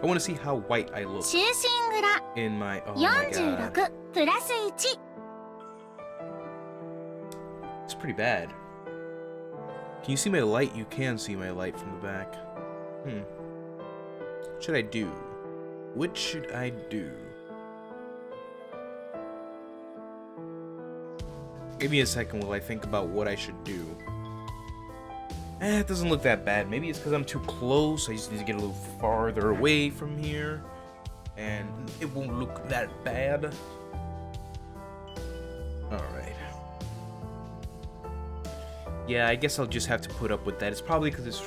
I want to see how white I look 中心蔵 in my. Oh my god, 46プラス1 it's pretty bad. Can you see my light? You can see my light from the back. What should I do? What should I do? Give me a second while I think about what I should do. It doesn't look that bad. Maybe it's because I'm too close. I just need to get a little farther away from here. And it won't look that bad. Alright. Yeah, I guess I'll just have to put up with that. It's probably because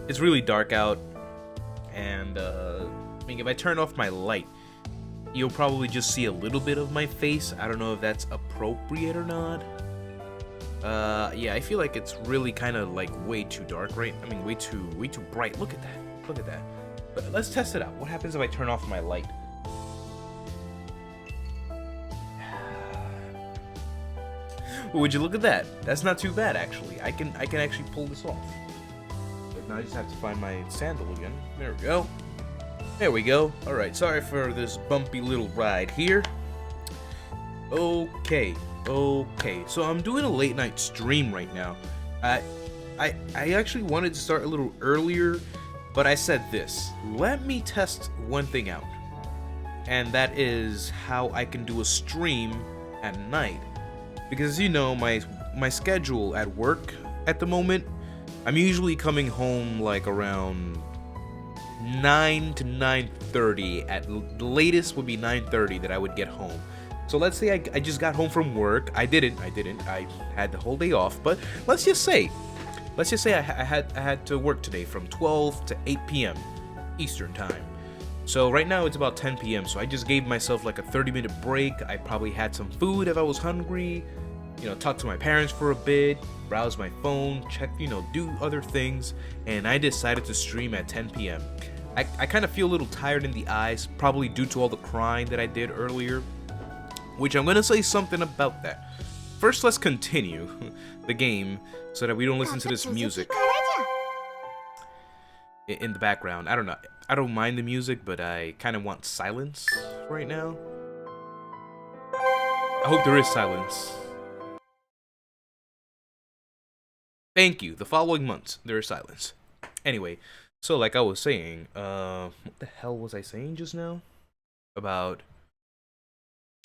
it's really dark out. And, I mean, if I turn off my light, you'll probably just see a little bit of my face. I don't know if that's appropriate or not. Yeah, I feel like it's really kind of like way too dark, right? I mean, way too bright. Look at that. Look at that. But let's test it out. What happens if I turn off my light? Would you look at that? That's not too bad, actually. I can actually pull this off. But now I just have to find my sandal again. There we go. There we go. Alright, sorry for this bumpy little ride here. Okay, so I'm doing a late night stream right now. I actually wanted to start a little earlier, but I said this. Let me test one thing out. And that is how I can do a stream at night. Because you know, my schedule at work at the moment, I'm usually coming home like around 9 to 9:30. At the latest would be 9:30 that I would get home. So let's say I just got home from work. I didn't. I had the whole day off. But let's just say I had to work today from 12 to 8 p.m. Eastern time. So right now it's about 10 p.m. So I just gave myself like a 30-minute break. I probably had some food if I was hungry. You know, talk to my parents for a bit, browse my phone, check, you know, do other things, and I decided to stream at 10 p.m. I kind of feel a little tired in the eyes, probably due to all the crying that I did earlier, which I'm gonna say something about that. First, let's continue the game so that we don't listen to this music in the background. I don't know. I don't mind the music, but I kind of want silence right now. I hope there is silence. Thank you. The following months, there is silence. Anyway, so like I was saying, what the hell was I saying just now? About...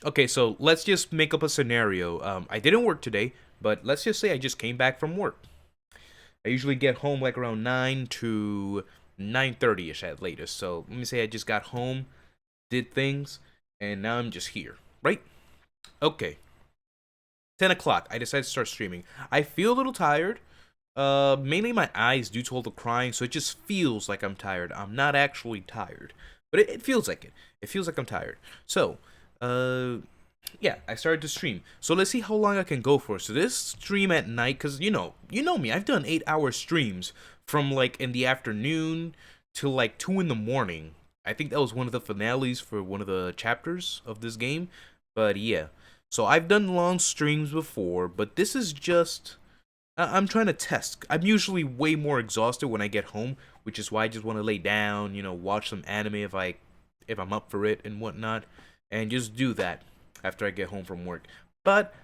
Okay, so let's just make up a scenario. I didn't work today, but let's just say I just came back from work. I usually get home like around 9 to 9:30ish at latest. So let me say I just got home, did things, and now I'm just here, right? Okay. 10 o'clock, I decided to start streaming. I feel a little tired. Mainly my eyes due to all the crying, so it just feels like I'm tired. I'm not actually tired, but it feels like it. It feels like I'm tired. So, yeah, I started to stream. So let's see how long I can go for. So this stream at night, cause you know me. I've done 8-hour streams from like in the afternoon till like 2 in the morning. I think that was one of the finales for one of the chapters of this game. But yeah, so I've done long streams before, but this is just. I'm trying to test. I'm usually way more exhausted when I get home, which is why I just want to lay down, you know, watch some anime if I'm up for it and whatnot, and just do that after I get home from work. But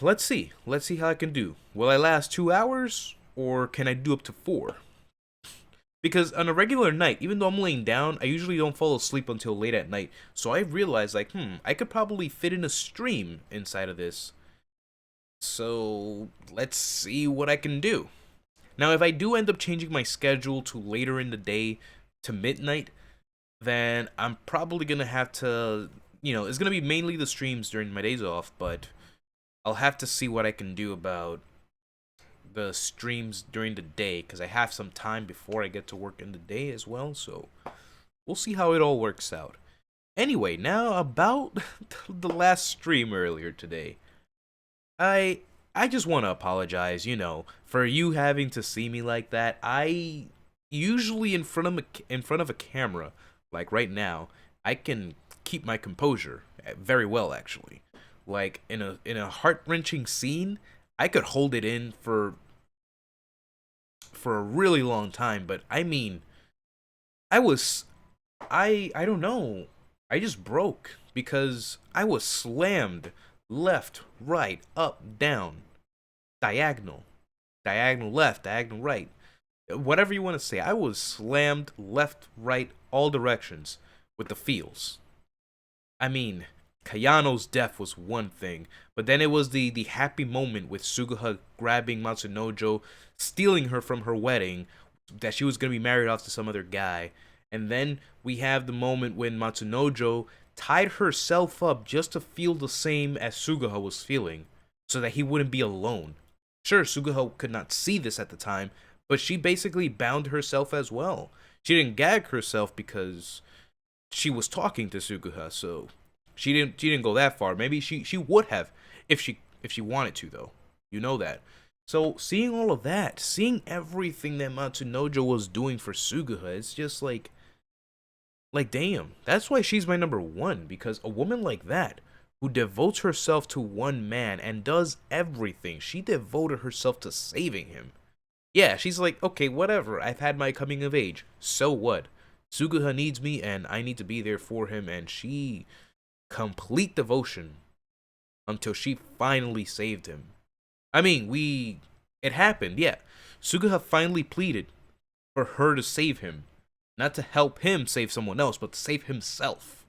let's see how I can do. Will I last 2 hours, or can I do up to 4? Because on a regular night, even though I'm laying down, I usually don't fall asleep until late at night. So I realized, like, I could probably fit in a stream inside of this. So let's see what I can do. Now, if I do end up changing my schedule to later in the day to midnight, then I'm probably gonna have to, you know, it's gonna be mainly the streams during my days off, but I'll have to see what I can do about the streams during the day, because I have some time before I get to work in the day as well, so we'll see how it all works out. Anyway, now about the last stream earlier today. I just want to apologize, you know, for you having to see me like that. I usually in front of a camera, like right now, I can keep my composure very well actually. Like in a heart-wrenching scene, I could hold it in for a really long time, but I mean I was I don't know. I just broke because I was slammed left, right, up, down, diagonal, diagonal left, diagonal right. Whatever you want to say. I was slammed left, right, all directions with the feels. I mean, Kayano's death was one thing, but then it was the happy moment with Suguha grabbing Matsunojo, stealing her from her wedding, that she was gonna be married off to some other guy, and then we have the moment when Matsunojo tied herself up just to feel the same as Suguha was feeling, so that he wouldn't be alone. Sure, Suguha could not see this at the time, but she basically bound herself as well. She didn't gag herself because she was talking to Suguha, so she didn't go that far. Maybe she would have if she wanted to though. You know that. So seeing all of that, seeing everything that Matsunojo was doing for Suguha, it's just like damn. That's why she's my number one, because a woman like that who devotes herself to one man and does everything. She devoted herself to saving him. Yeah, she's like, okay, whatever. I've had my coming of age. So what? Suguha needs me and I need to be there for him, and she complete devotion until she finally saved him. I mean, it happened, yeah. Suguha finally pleaded for her to save him, not to help him save someone else, but to save himself,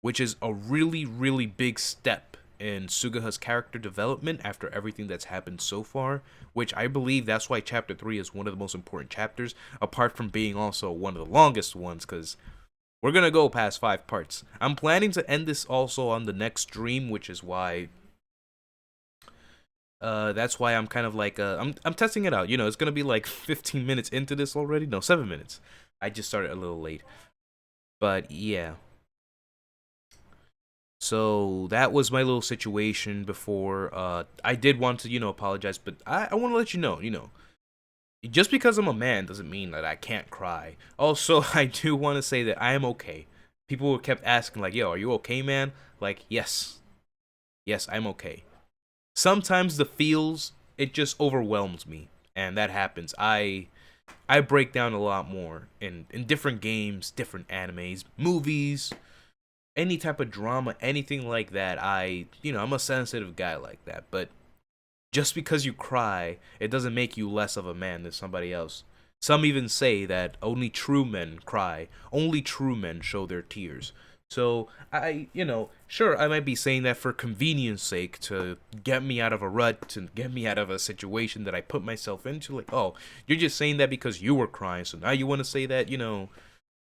which is a really, really big step in Suguha's character development after everything that's happened so far, which I believe that's why chapter 3 is one of the most important chapters, apart from being also one of the longest ones, because we're gonna go past 5 parts. I'm planning to end this also on the next stream, which is why that's why I'm kind of like I'm testing it out. You know, it's gonna be like 15 minutes into this already. No, 7 minutes. I just started a little late, but yeah. So that was my little situation before. I did want to, apologize, but I want to let you know, just because I'm a man doesn't mean that I can't cry. Also, I do want to say that I am okay. People kept asking, like, yo, are you okay, man? Like, yes. Yes, I'm okay. Sometimes the feels, it just overwhelms me. And that happens. I break down a lot more in different games, different animes, movies, any type of drama, anything like that. I'm a sensitive guy like that. But just because you cry, it doesn't make you less of a man than somebody else. Some even say that only true men cry, only true men show their tears. So, sure, I might be saying that for convenience sake, to get me out of a rut, to get me out of a situation that I put myself into. Like, oh, you're just saying that because you were crying, so now you want to say that,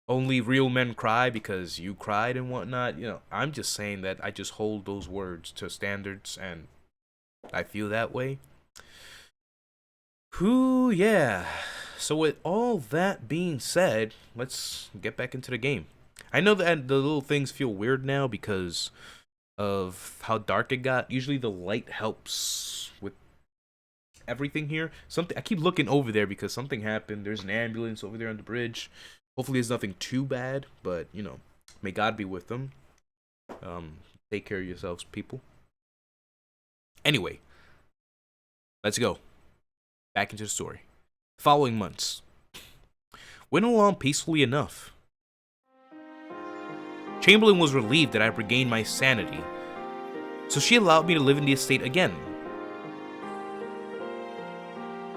only real men cry because you cried and whatnot. I'm just saying that I just hold those words to standards, and I feel that way. Whew, yeah. So with all that being said, let's get back into the game. I know that the little things feel weird now because of how dark it got. Usually the light helps with everything here. I keep looking over there because something happened. There's an ambulance over there on the bridge. Hopefully it's nothing too bad, but may God be with them. Take care of yourselves, people. Anyway, let's go. Back into the story. Following months went along peacefully enough. Chamberlain was relieved that I regained my sanity, so she allowed me to live in the estate again.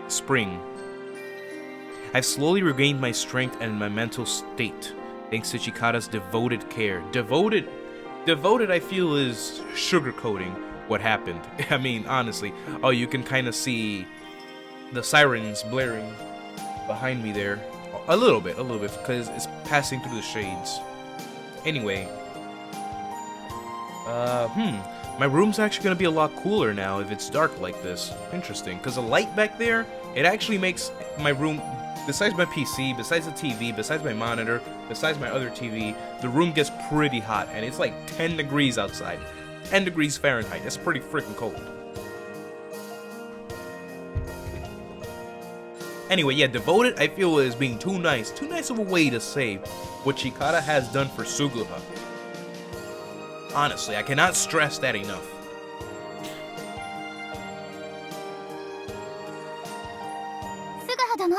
Spring. I've slowly regained my strength and my mental state, thanks to Chikata's devoted care. Devoted, I feel, is sugarcoating what happened. I mean, honestly. Oh, you can kind of see the sirens blaring behind me there. A little bit, because it's passing through the shades. Anyway. My room's actually gonna be a lot cooler now if it's dark like this. Interesting, because the light back there, it actually makes my room, besides my PC, besides the TV, besides my monitor, besides my other TV, the room gets pretty hot, and it's like 10 degrees outside. 10 degrees Fahrenheit. That's pretty freaking cold. Anyway, yeah, devoted, I feel, is being too nice of a way to say what Chikata has done for Suguha. Honestly, I cannot stress that enough. Suguha 殿、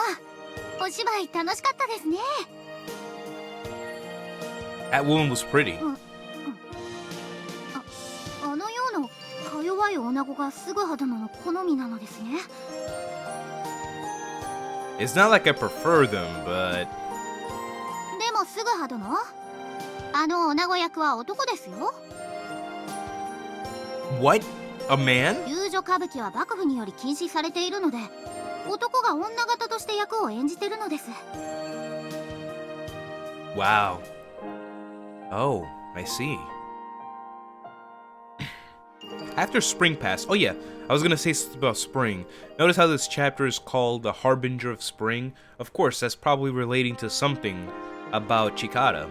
お芝居楽しかったですね。That woman was pretty. あのようなか弱い女子がスグハ殿の好みなのですね。 It's not like I prefer them, but でもスグハ殿、あの女子役は男ですよ。 what? A man? 遊女歌舞伎は幕府により禁止されているので、男が女型として役を演じてるのです。 Wow. Oh, I see. After spring passed, oh yeah, I was gonna say something about spring. Notice how this chapter is called the Harbinger of Spring? Of course, that's probably relating to something about Chikara.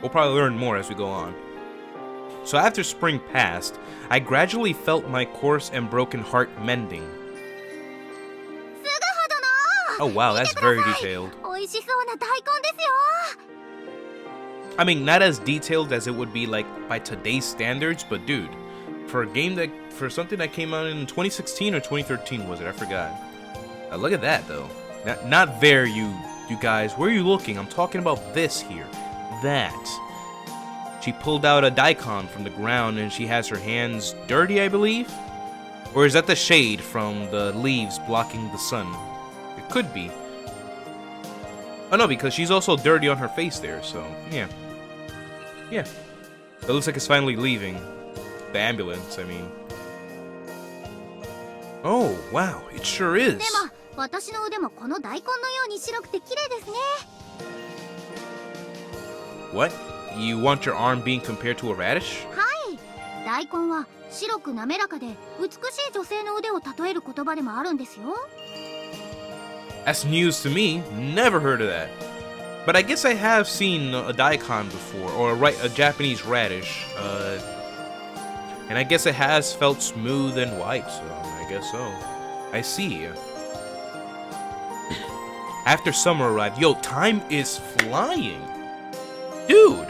We'll probably learn more as we go on. So after spring passed, I gradually felt my coarse and broken heart mending. Oh wow, that's very detailed. 美味しそうな大根ですよ。 I mean, not as detailed as it would be like by today's standards, but dude, for something that came out in 2016 or 2013 was it? I forgot. Look at that though. Not there, you guys. Where are you looking? I'm talking about this here. That. She pulled out a daikon from the ground and she has her hands dirty, I believe? Or is that the shade from the leaves blocking the sun? It could be. Oh no, because she's also dirty on her face there, so yeah. Yeah. It looks like it's finally leaving. The ambulance, I mean. Oh, wow, it sure is. でも私の腕もこの大根のように白くて綺麗ですね。 What? You want your arm being compared to a radish? はい。大根は白く滑らかで美しい女性の腕を例える言葉でもあるんですよ。 That's news to me. Never heard of that. But I guess I have seen a daikon before, or a Japanese radish. And I guess it has felt smooth and white, so I guess so. I see. After summer arrived, yo, time is flying. Dude,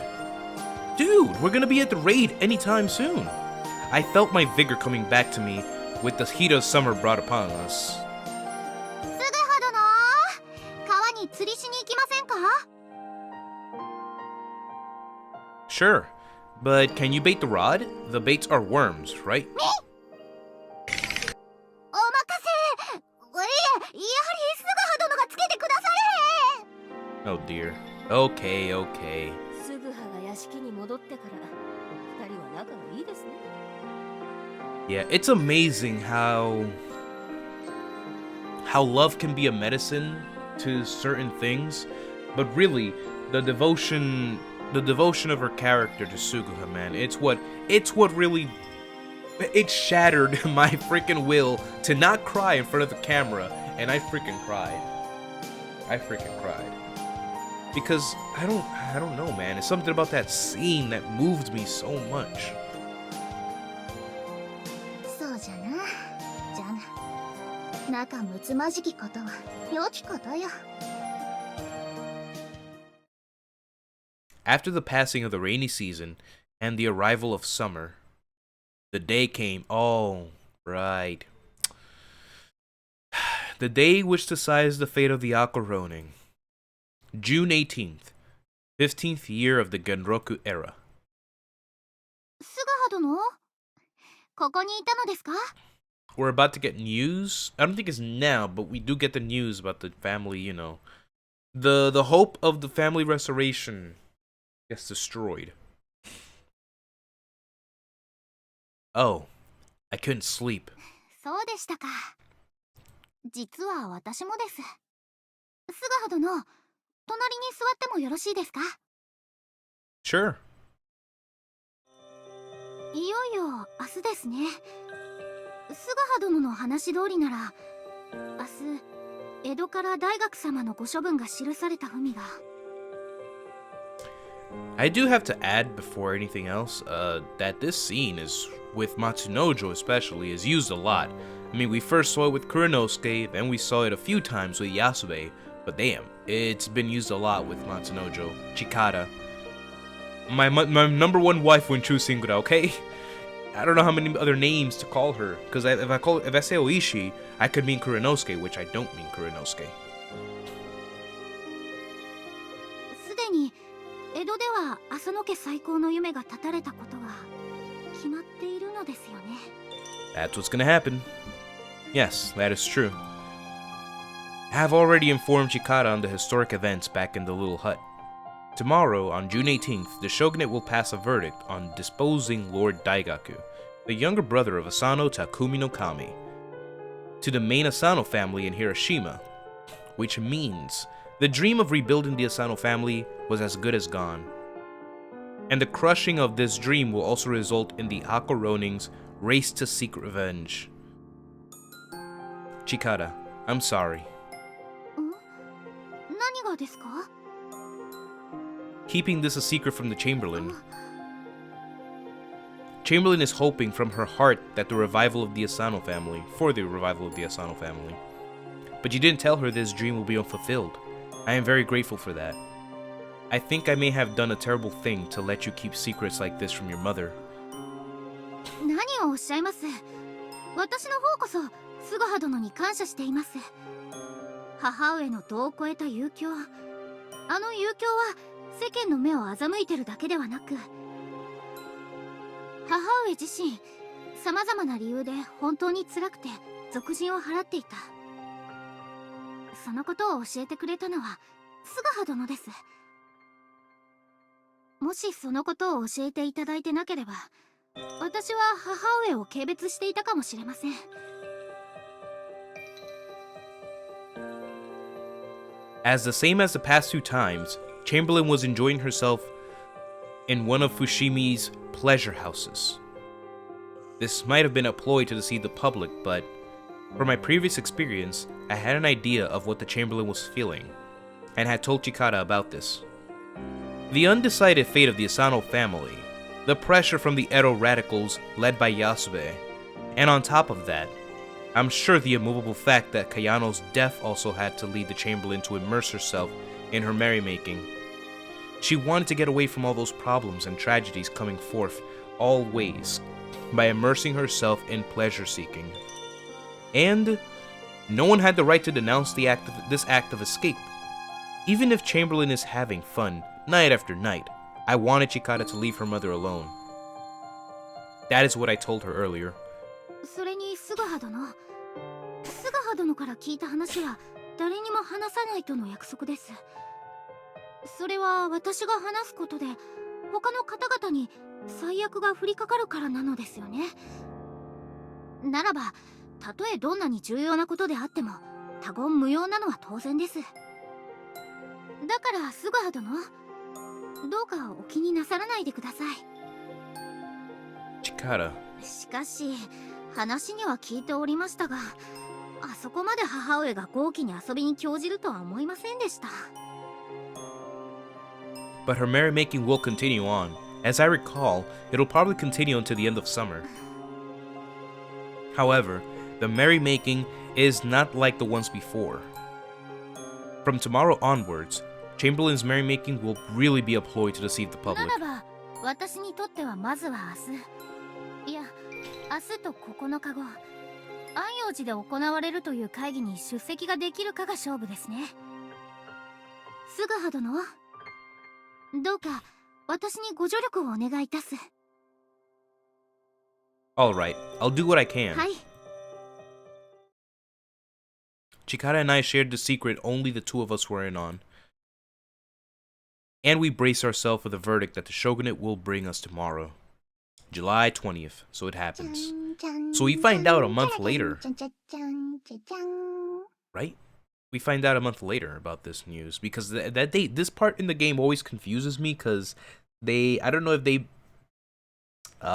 we're gonna be at the raid anytime soon. I felt my vigor coming back to me with the heat of summer brought upon us. 川に釣りしに行きませんか？ Sure, but can you bait the rod? The baits are worms, right? お任せ。いえ、やはりスグハ殿がつけてくだされ。 Oh dear. Okay, okay. スグハが屋敷に戻ってから二人は仲がいいですね。 Yeah, it's amazing how love can be a medicine to certain things, but really the devotion of her character to Suguha, man, it's what really shattered my freaking will to not cry in front of the camera, and I freaking cried. Because I don't know, man. It's something about that scene that moved me so much. そうじゃな。じゃな。仲睦まじきことは良きことよ。 After the passing of the rainy season and the arrival of summer, the day came. Oh, right. The day which decides the fate of the Aqua Ronin. June 18th, 15th year of the Genroku era. スグハ殿、ここにいたのですか？ We're about to get news. I don't think it's now, but we do get the news about the family, you know. The hope of the family restoration gets destroyed. Oh, I couldn't sleep. そうでしたか。実は私もです。スグハ殿、隣に座ってもよろしいですか？ Sure. いよいよ明日ですね。スグハ殿の話通りなら、明日江戸から大学様のご処分が記された文が。 I do have to add before anything else, that this scene is with Matsunojo especially is used a lot. I mean, we first saw it with Kuranosuke, then we saw it a few times with Yasube, but damn, it's been used a lot with Matsunojo, Chikara. My number one wife in Chusingura, okay? I don't know how many other names to call her, because if I say Oishi, I could mean Kuranosuke, which I don't mean Kuranosuke. すでに江戸では浅野家最高の夢が絶たれたことが決まっているのですよね。 That's what's gonna happen. Yes, that is true. I have already informed Chikara on the historic events back in the little hut. Tomorrow, on June 18th, the shogunate will pass a verdict on disposing Lord Daigaku, the younger brother of Asano Takumi no Kami, to the main Asano family in Hiroshima, which means the dream of rebuilding the Asano family was as good as gone. And the crushing of this dream will also result in the Ako Roning's race to seek revenge. Chikara, I'm sorry. 何がですか？ Keeping this a secret from the Chamberlain. Chamberlain is hoping from her heart that the revival of the Asano family, But you didn't tell her this dream will be unfulfilled. I am very grateful for that. I think I may have done a terrible thing to let you keep secrets like this from your mother. 何をおっしゃいます。私の方こそ菅葉殿に感謝しています。母上の度を超えた勇況、あの勇況は世間の目を欺いてるだけではなく、母上自身様々な理由で本当に辛くて俗人を払っていた。そのことを教えてくれたのは菅葉殿です。もしそのことを教えていただいてなければ、私は母上を軽蔑していたかもしれません。As the same as the past two times, Chamberlain was enjoying herself in one of Fushimi's pleasure houses. This might have been a ploy to deceive the public, but from my previous experience, I had an idea of what the Chamberlain was feeling, and had told Chikara about this. The undecided fate of the Asano family, the pressure from the Edo radicals led by Yasube, and on top of that, I'm sure the immovable fact that Kayano's death also had to lead the Chamberlain to immerse herself in her merrymaking. She wanted to get away from all those problems and tragedies coming forth all ways by immersing herself in pleasure-seeking. And no one had the right to denounce this act of escape. Even if Chamberlain is having fun night after night, I wanted Chikara to leave her mother alone. That is what I told her earlier. それに菅葉殿から聞いた話は誰にも話さないとの約束です。それは私が話すことで他の方々に最悪が降りかかるからなのですよね。ならばたとえどんなに重要なことであっても他言無用なのは当然です。だから菅葉殿、どうかお気になさらないでください。Chikara. しかし話には聞いておりましたが、あそこまで母上が豪気に遊びに興じるとは思いませんでした。But her merrymaking will continue on. As I recall, it'll probably continue until the end of summer. However, the merrymaking is not like the ones before. From tomorrow onwards, Chamberlain's merrymaking will really be a ploy to deceive the public. ならば私にとってはまずは明日、いや明日と9日後、安養寺で行われるという会議に出席ができるかが勝負ですね。菅葉殿、どうか私にご助力をお願いいたす。Alright, I'll do what I can. はい。Chikara and I shared the secret only the two of us were in on. And we brace ourselves for the verdict that the shogunate will bring us tomorrow. July 20th, so it happens. So we find out a month later. Right? We find out a month later about this news because that date, this part in the game always confuses me because I don't know if they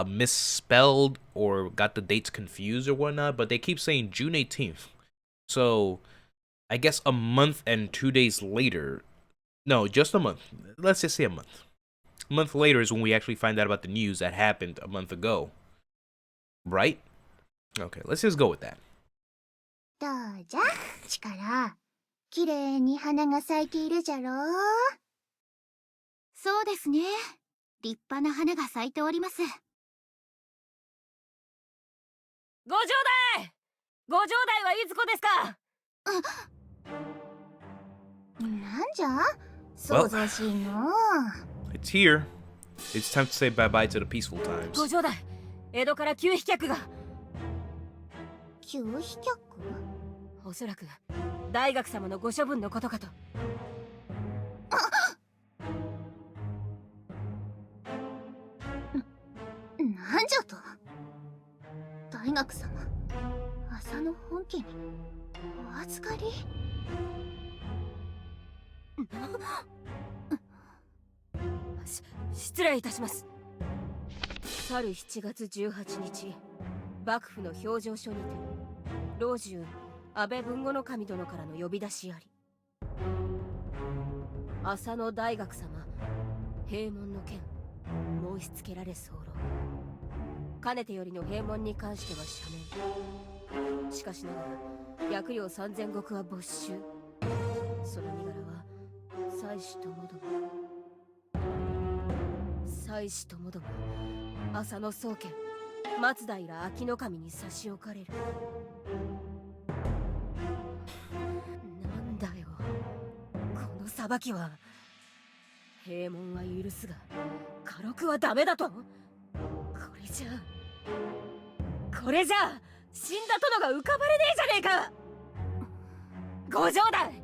misspelled or got the dates confused or whatnot, but they keep saying June 18th. So I guess a month and 2 days later, no, just a month. Let's just say a month. A month later is when we actually find out about the news that happened a month ago. Right? Okay, let's just go with that. どうじゃ、力。きれいに花が咲いているじゃろう。そうですね。立派な花が咲いております。ご城代はいつこですか？なんじゃ、想像しいの。It's here. It's time to say bye-bye to the peaceful times. ご城代、江戸から旧飛脚が。旧飛脚？おそらく大学様のご処分のことかと。なんじゃと？大学様、浅野本家にお預かり？失礼いたします。去る7月18日、幕府の評定所にて老中安倍文後守殿からの呼び出しあり、浅野大学様閉門の件申し付けられ候。かねてよりの閉門に関しては赦免。しかしながら約領3000石は没収。その身柄は妻子ともども浅野宗家松平秋の守に差し置かれる。なんだよこの裁きは。閉門は許すが家禄はダメだと。これじゃあ死んだ殿が浮かばれねえじゃねえか。ご城代、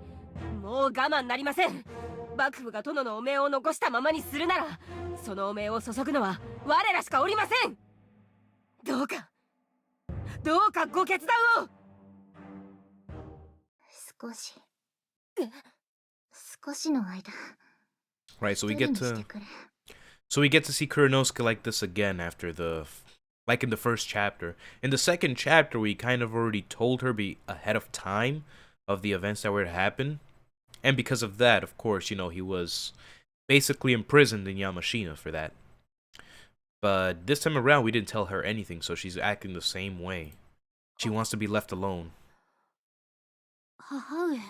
もう我慢なりません。幕府が殿の汚名を残したままにするなら、その汚名を注ぐのは我らしかおりません。どうかご決断を。少しの間。 Right, so we get 一人にして to くれ。 so we get to see Kuranosuke like this again after like in the first chapter. In the second chapter, we kind of already told her be ahead of time of the events that were to happen. And because of that, of course, you know, he was basically imprisoned in Yamashina for that. But this time around, we didn't tell her anything, so she's acting the same way. She wants to be left alone. 母上。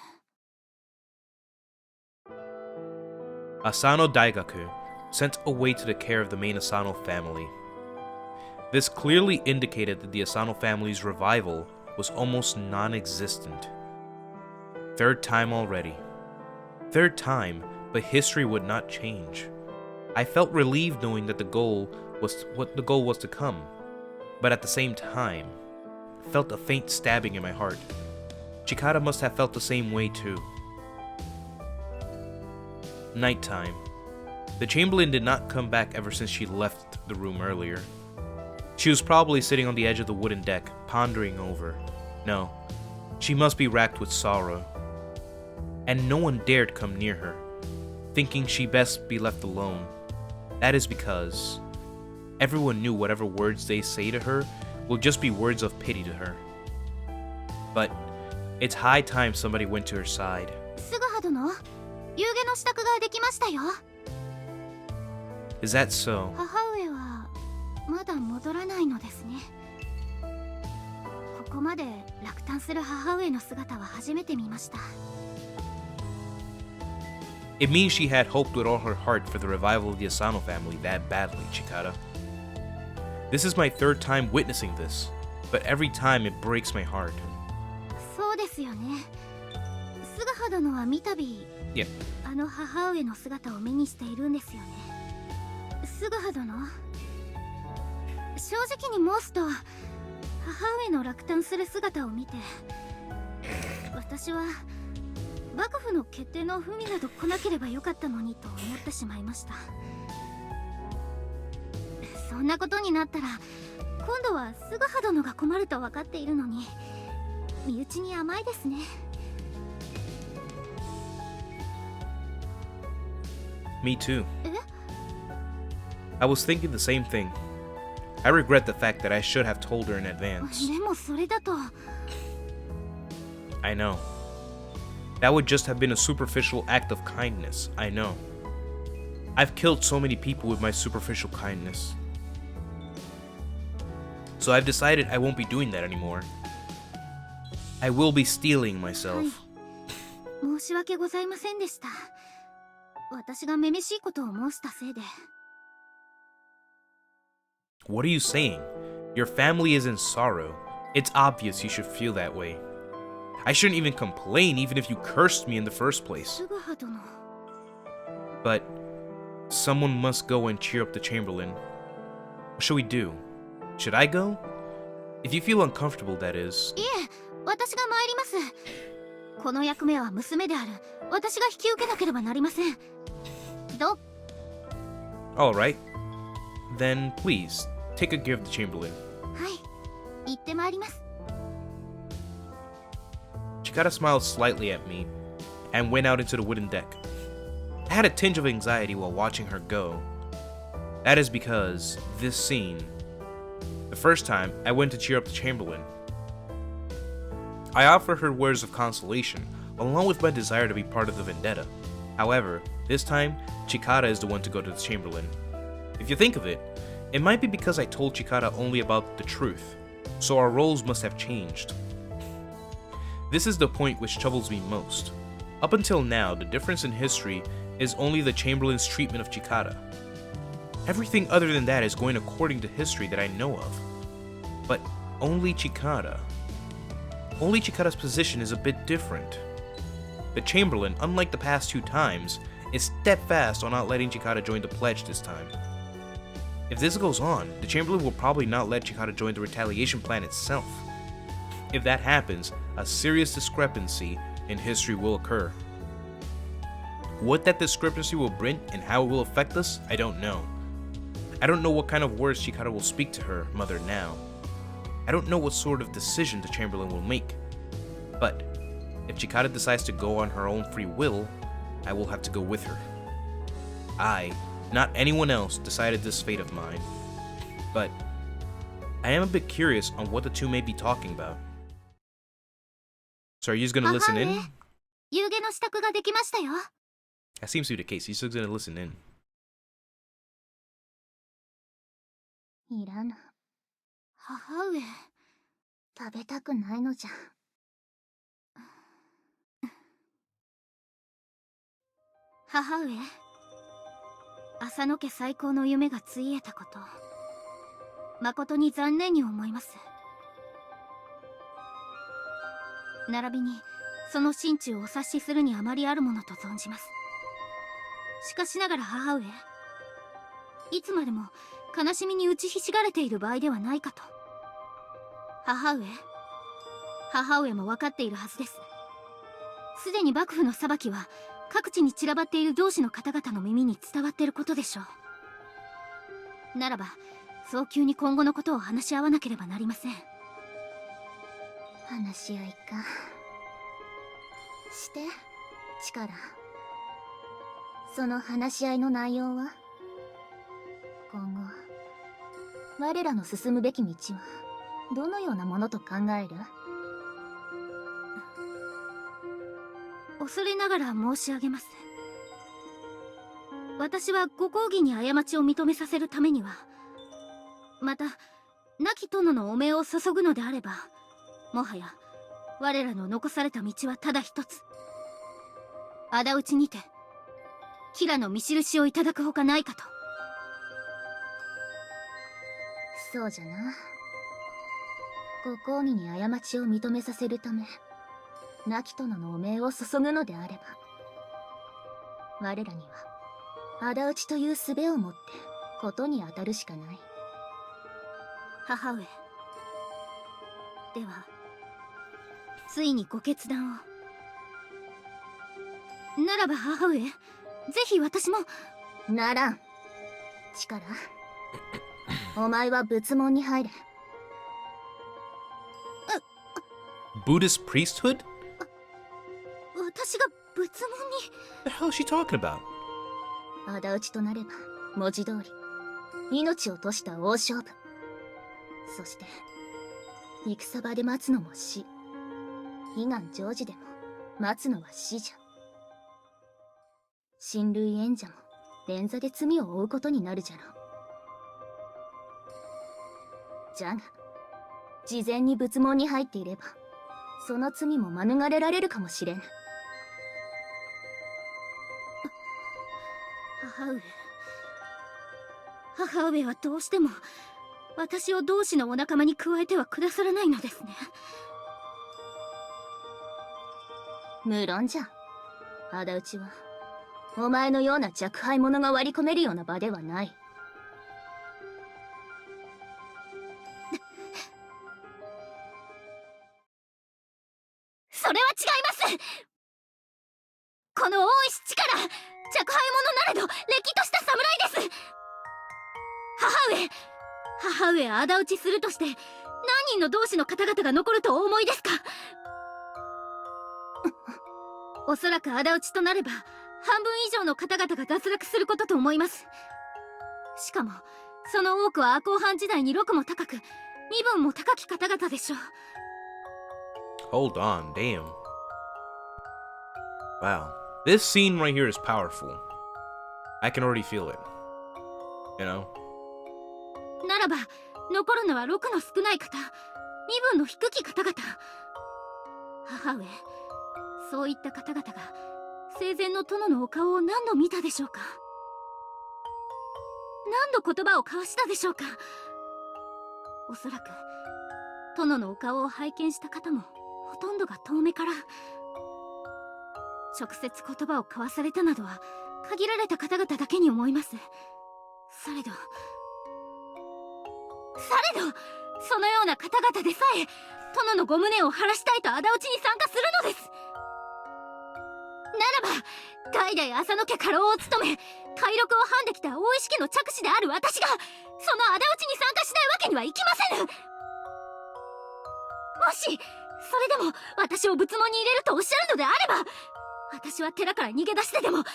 Asano Daigaku, sent away to the care of the main Asano family. This clearly indicated that the Asano family's revival was almost non-existent. Third time already. Third time, but history would not change. I felt relieved knowing that the goal was to come, but at the same time, felt a faint stabbing in my heart. Chikara must have felt the same way too. Nighttime. The Chamberlain did not come back ever since she left the room earlier. She was probably sitting on the edge of the wooden deck, pondering over. No, she must be racked with sorrow. And no one dared come near her, thinking she best be left alone. That is because everyone knew whatever words they say to her will just be words of pity to her. But it's high time somebody went to her side. 菅葉殿、夕げの支度ができましたよ。 Is that so? 母上はまだ戻らないのですね。ここまで落胆する母上の姿は初めて見ました。 It means she had hoped with all her heart for the revival of the Asano family that badly, Chikara. This is my third time witnessing this, but every time it breaks my heart. そうですよね。菅葉殿は三度、 Yeah. あの母上の姿を目にしているんですよね。菅葉殿、正直に申すと母上の落胆する姿を見て、私は幕府の決定の文など来なければよかったのにと思ってしまいました。そんなことになったら今度は菅葉殿が困ると分かっているのに、身内に甘いですね。 Me too. I was thinking the same thing. I regret the fact that I should have told her in advance. でもそれだと I know. That would just have been a superficial act of kindness, I know. I've killed so many people with my superficial kindness. So I've decided I won't be doing that anymore. I will be steeling myself. 申し訳ございませんでした。私がめめしいことを申したせいで。 What are you saying? Your family is in sorrow. It's obvious you should feel that way. I shouldn't even complain even if you cursed me in the first place. 菅葉殿。 But Someone must go and cheer up the Chamberlain. What should we do? Should I go? If you feel uncomfortable, that is. いえ、私が参ります。この役目は娘である私が引き受けなければなりません。Alright. Then please, take good care of the Chamberlain. はい、行ってまいります。Chikara smiled slightly at me and went out into the wooden deck. I had a tinge of anxiety while watching her go. That is because this scene, the first time I went to cheer up the Chamberlain, I offered her words of consolation along with my desire to be part of the vendetta. However, this time, Chikara is the one to go to the Chamberlain. If you think of it, it might be because I told Chikara only about the truth, so our roles must have changed. This is the point which troubles me most. Up until now, the difference in history is only the Chamberlain's treatment of Chikara. Everything other than that is going according to history that I know of. But only Chikara. Only Chikara's position is a bit different. The Chamberlain, unlike the past 2 times, is steadfast on not letting Chikara join the pledge this time. If this goes on, the Chamberlain will probably not let Chikara join the retaliation plan itself. If that happens, a serious discrepancy in history will occur. What that discrepancy will bring and how it will affect us, I don't know. I don't know what kind of words Chikara will speak to her mother now. I don't know what sort of decision the Chamberlain will make. But if Chikara decides to go on her own free will, I will have to go with her. I, not anyone else, decided this fate of mine. But I am a bit curious on what the two may be talking about. So are you just gonna listen in? 夕げの支度ができましたよ。 That seems to be the case. He's just gonna listen in. いらぬ。母上、食べたくないのじゃ。母上、浅野家最高の夢がついえたこと、誠に残念に思います。並びに、その心中をお察しするにあまりあるものと存じます。しかしながら母上、いつまでも悲しみに打ちひしがれている場合ではないかと。母上も分かっているはずです。すでに幕府の裁きは各地に散らばっている同志の方々の耳に伝わっていることでしょう。ならば早急に今後のことを話し合わなければなりません。話し合いか。して力。その話し合いの内容は、今後我らの進むべき道はどのようなものと考える？恐れながら申し上げます。私はご公儀に過ちを認めさせるためには、また亡き殿の汚名を注ぐのであれば、もはや我らの残された道はただ一つ。仇討ちにて吉良の見印をいただくほかないかと。そうじゃな。ご公儀に過ちを認めさせるため、亡き殿の汚名を注ぐのであれば、我らには仇討ちという術をもってことに当たるしかない。母上、ではついにご決断を。ならば母上、ぜひ私も。ならん。力、お前は仏門に入れ。Buddhist priesthood? 私が仏門に。 The hell is she talking about? 仇討ちとなれば文字通り命を賭した大勝負。そして戦場で待つのも死、悲願成就でも待つのは死じゃ。親類縁者も連座で罪を負うことになるじゃろう。じゃが事前に仏門に入っていれば、その罪も免れられるかもしれん。母上はどうしても私を同志のお仲間に加えてはくださらないのですね。無論じゃ。仇討ちはお前のような若輩者が割り込めるような場ではない。それは違います。この大石力、若輩者なれどれっきとした侍です。母上仇討ちするとして何人の同志の方々が残るとお思いですか？おそらく仇討ちとなれば半分以上の方々が脱落することと思います。しかもその多くは赤穂藩時代に禄も高く身分も高き方々でしょう。 Hold on, damn. Wow. This scene right here is powerful. I can already feel it. You know? ならば残るのは禄の少ない方、身分の低き方々。母上、そういった方々が生前の殿のお顔を何度見たでしょうか？何度言葉を交わしたでしょうか？おそらく殿のお顔を拝見した方もほとんどが遠目から。直接言葉を交わされたなどは限られた方々だけに思います。されどそのような方々でさえ殿のご無念を晴らしたいと仇討ちに参加するのです。ならば代々浅野家家老を務め海禄を藩できた大石家の嫡子である私がその仇討ちに参加しないわけにはいきませぬ。もしそれでも私を仏門に入れるとおっしゃるのであれば、私は寺から逃げ出してでも必ず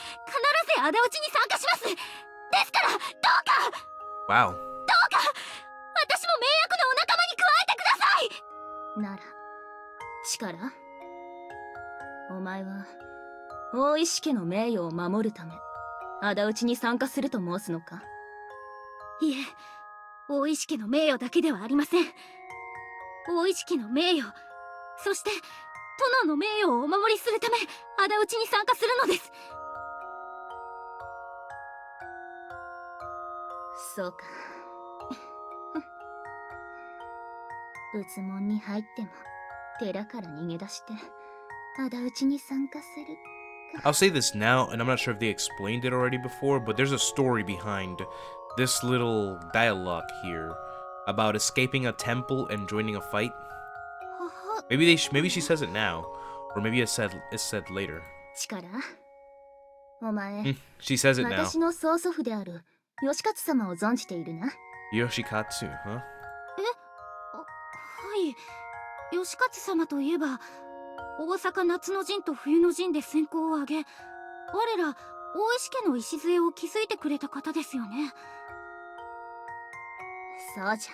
仇討ちに参加します。ですからどうか Wow. どうか私も名役のお仲間に加えてください。なら、力、お前は大石家の名誉を守るため仇討ちに参加すると申すのか？いえ、大石家の名誉だけではありません。大石家の名誉、そして殿の名誉をお守りするため仇討ちに参加するのです。そうか。仏門に入っても寺から逃げ出して仇討ちに参加する。 I'll say this now, and I'm not sure if they explained it already before, but there's a story behind this little dialogue here about escaping a temple and joining a fight. はは、 Maybe she says it now, or maybe it's said later. 力、お前、 She says it now. 私の曽祖父である義勝様を存じているな。 Yoshikatsu, huh? はい、義勝様といえば大阪夏の陣と冬の陣で戦功を挙げ、我ら大石家の礎を築いてくれた方ですよね。そうじゃ、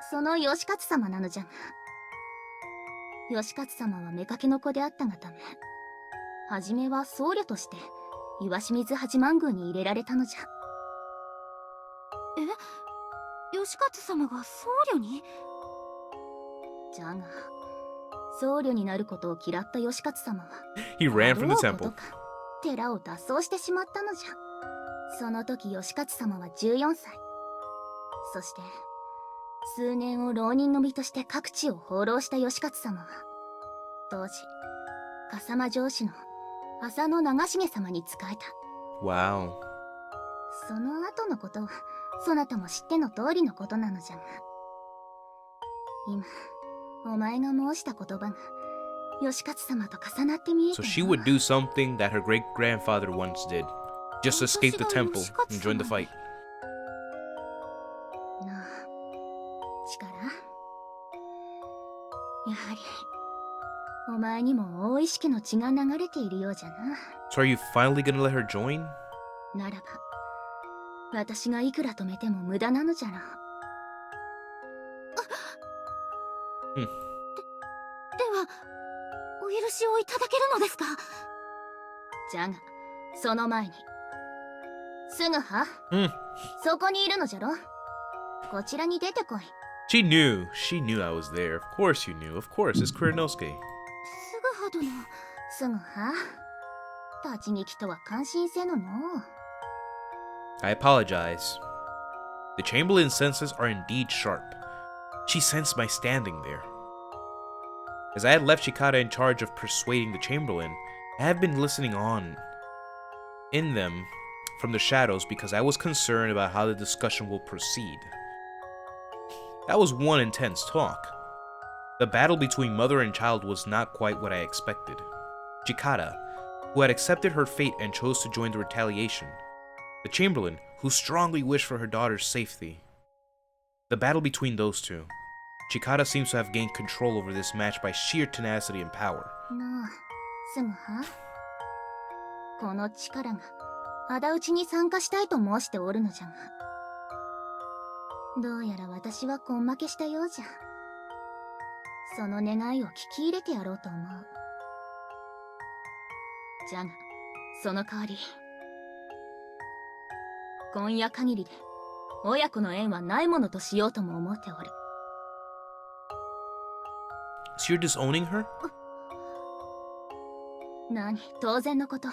その義勝様なのじゃが、義勝様は妾の子であったがため、初めは僧侶として岩清水八幡宮に入れられたのじゃ。義勝様が僧侶に？じゃが、僧侶になることを嫌った義勝様は He ran from the あろうこと temple. か寺を脱走してしまったのじゃ。その時義勝様は14歳。そして数年を浪人の身として各地を放浪した義勝様は当時笠間城主の浅野長重様に仕えた。 Wow. その後のことはそなたも知っての通りのことなのじゃが、今お前が申した言葉が義勝様と重なって見えて So な。 she would do something that her great grandfather once did. Just escape the temple and join the fight. なあ、力、やはりお前にも大石家の血が流れているようじゃな。 So are you finally gonna let her join? ならば私がいくら止めても無駄なのじゃろう。ではお許しをいただけるのですか？じゃがその前にすぐは、そこにいるのじゃろ。こちらに出てこい。 She knew I was there. Of course you knew. Of course, it's Kurinosuke. すぐは殿。すぐは、立ち聞きとは感心せぬの。 I apologize. The Chamberlain's senses are indeed sharp. She sensed my standing there. As I had left Shikata in charge of persuading the Chamberlain, I have been listening on. in them from the shadows because I was concerned about how the discussion will proceed. That was one intense talk. The battle between mother and child was not quite what I expected. Chikara, who had accepted her fate and chose to join the retaliation. The Chamberlain, who strongly wished for her daughter's safety. The battle between those two. Chikara seems to have gained control over this match by sheer tenacity and power. なあ、すぐはこの力が仇討ちに参加したいと申しておるのじゃが、どうやら私は根負けしたようじゃ。その願いを聞き入れてやろうと思う。じゃが、その代わり今夜限りで親子の縁はないものとしようとも思っておる。So you're disowning her? 何、当然のこと。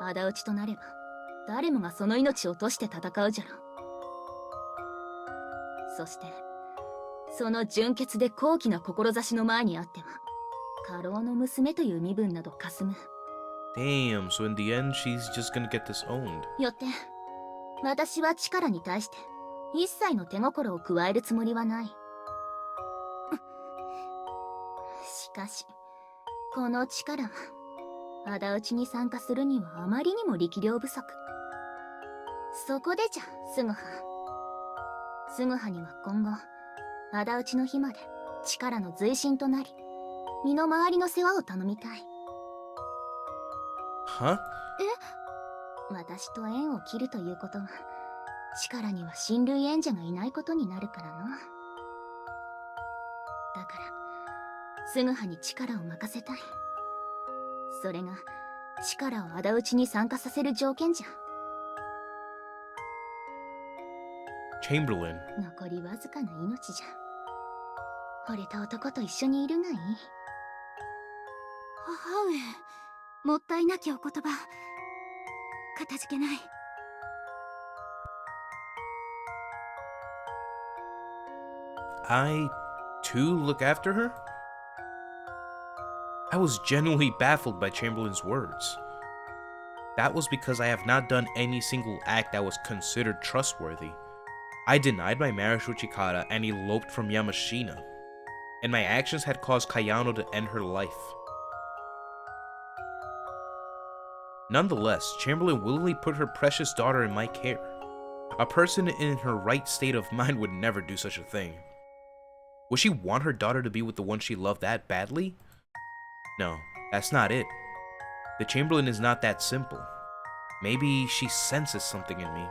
仇討ちとなれば誰もがその命を賭して戦うじゃろ。そしてその純潔で高貴な志の前にあっては家老の娘という身分などかすむ。 Damn, so in the end she's just gonna get disowned. よって私は力に対して一切の手心を加えるつもりはない。しかしこの力は仇討ちに参加するにはあまりにも力量不足。そこでじゃ、スグハ。スグハには今後仇討ちの日まで力の随身となり身の回りの世話を頼みたい。 Huh? 私と縁を切るということは力には親類縁者がいないことになるからな。だからスグハに力を任せたい。それが力を仇討ちに参加させる条件じゃ。 Chamberlain. 残りわずかな命じゃ。惚れた男と一緒にいるがいい。母上、もったいなきお言葉。かたじけない。I, too, look after her? I was genuinely baffled by Chamberlain's words. That was because I have not done any single act that was considered trustworthy. I denied my marriage with Chikara and eloped from Yamashina, and my actions had caused Kayano to end her life. Nonetheless, Chamberlain willingly put her precious daughter in my care. A person in her right state of mind would never do such a thing. Would she want her daughter to be with the one she loved that badly? No, that's not it. The Chamberlain is not that simple. Maybe she senses something in me.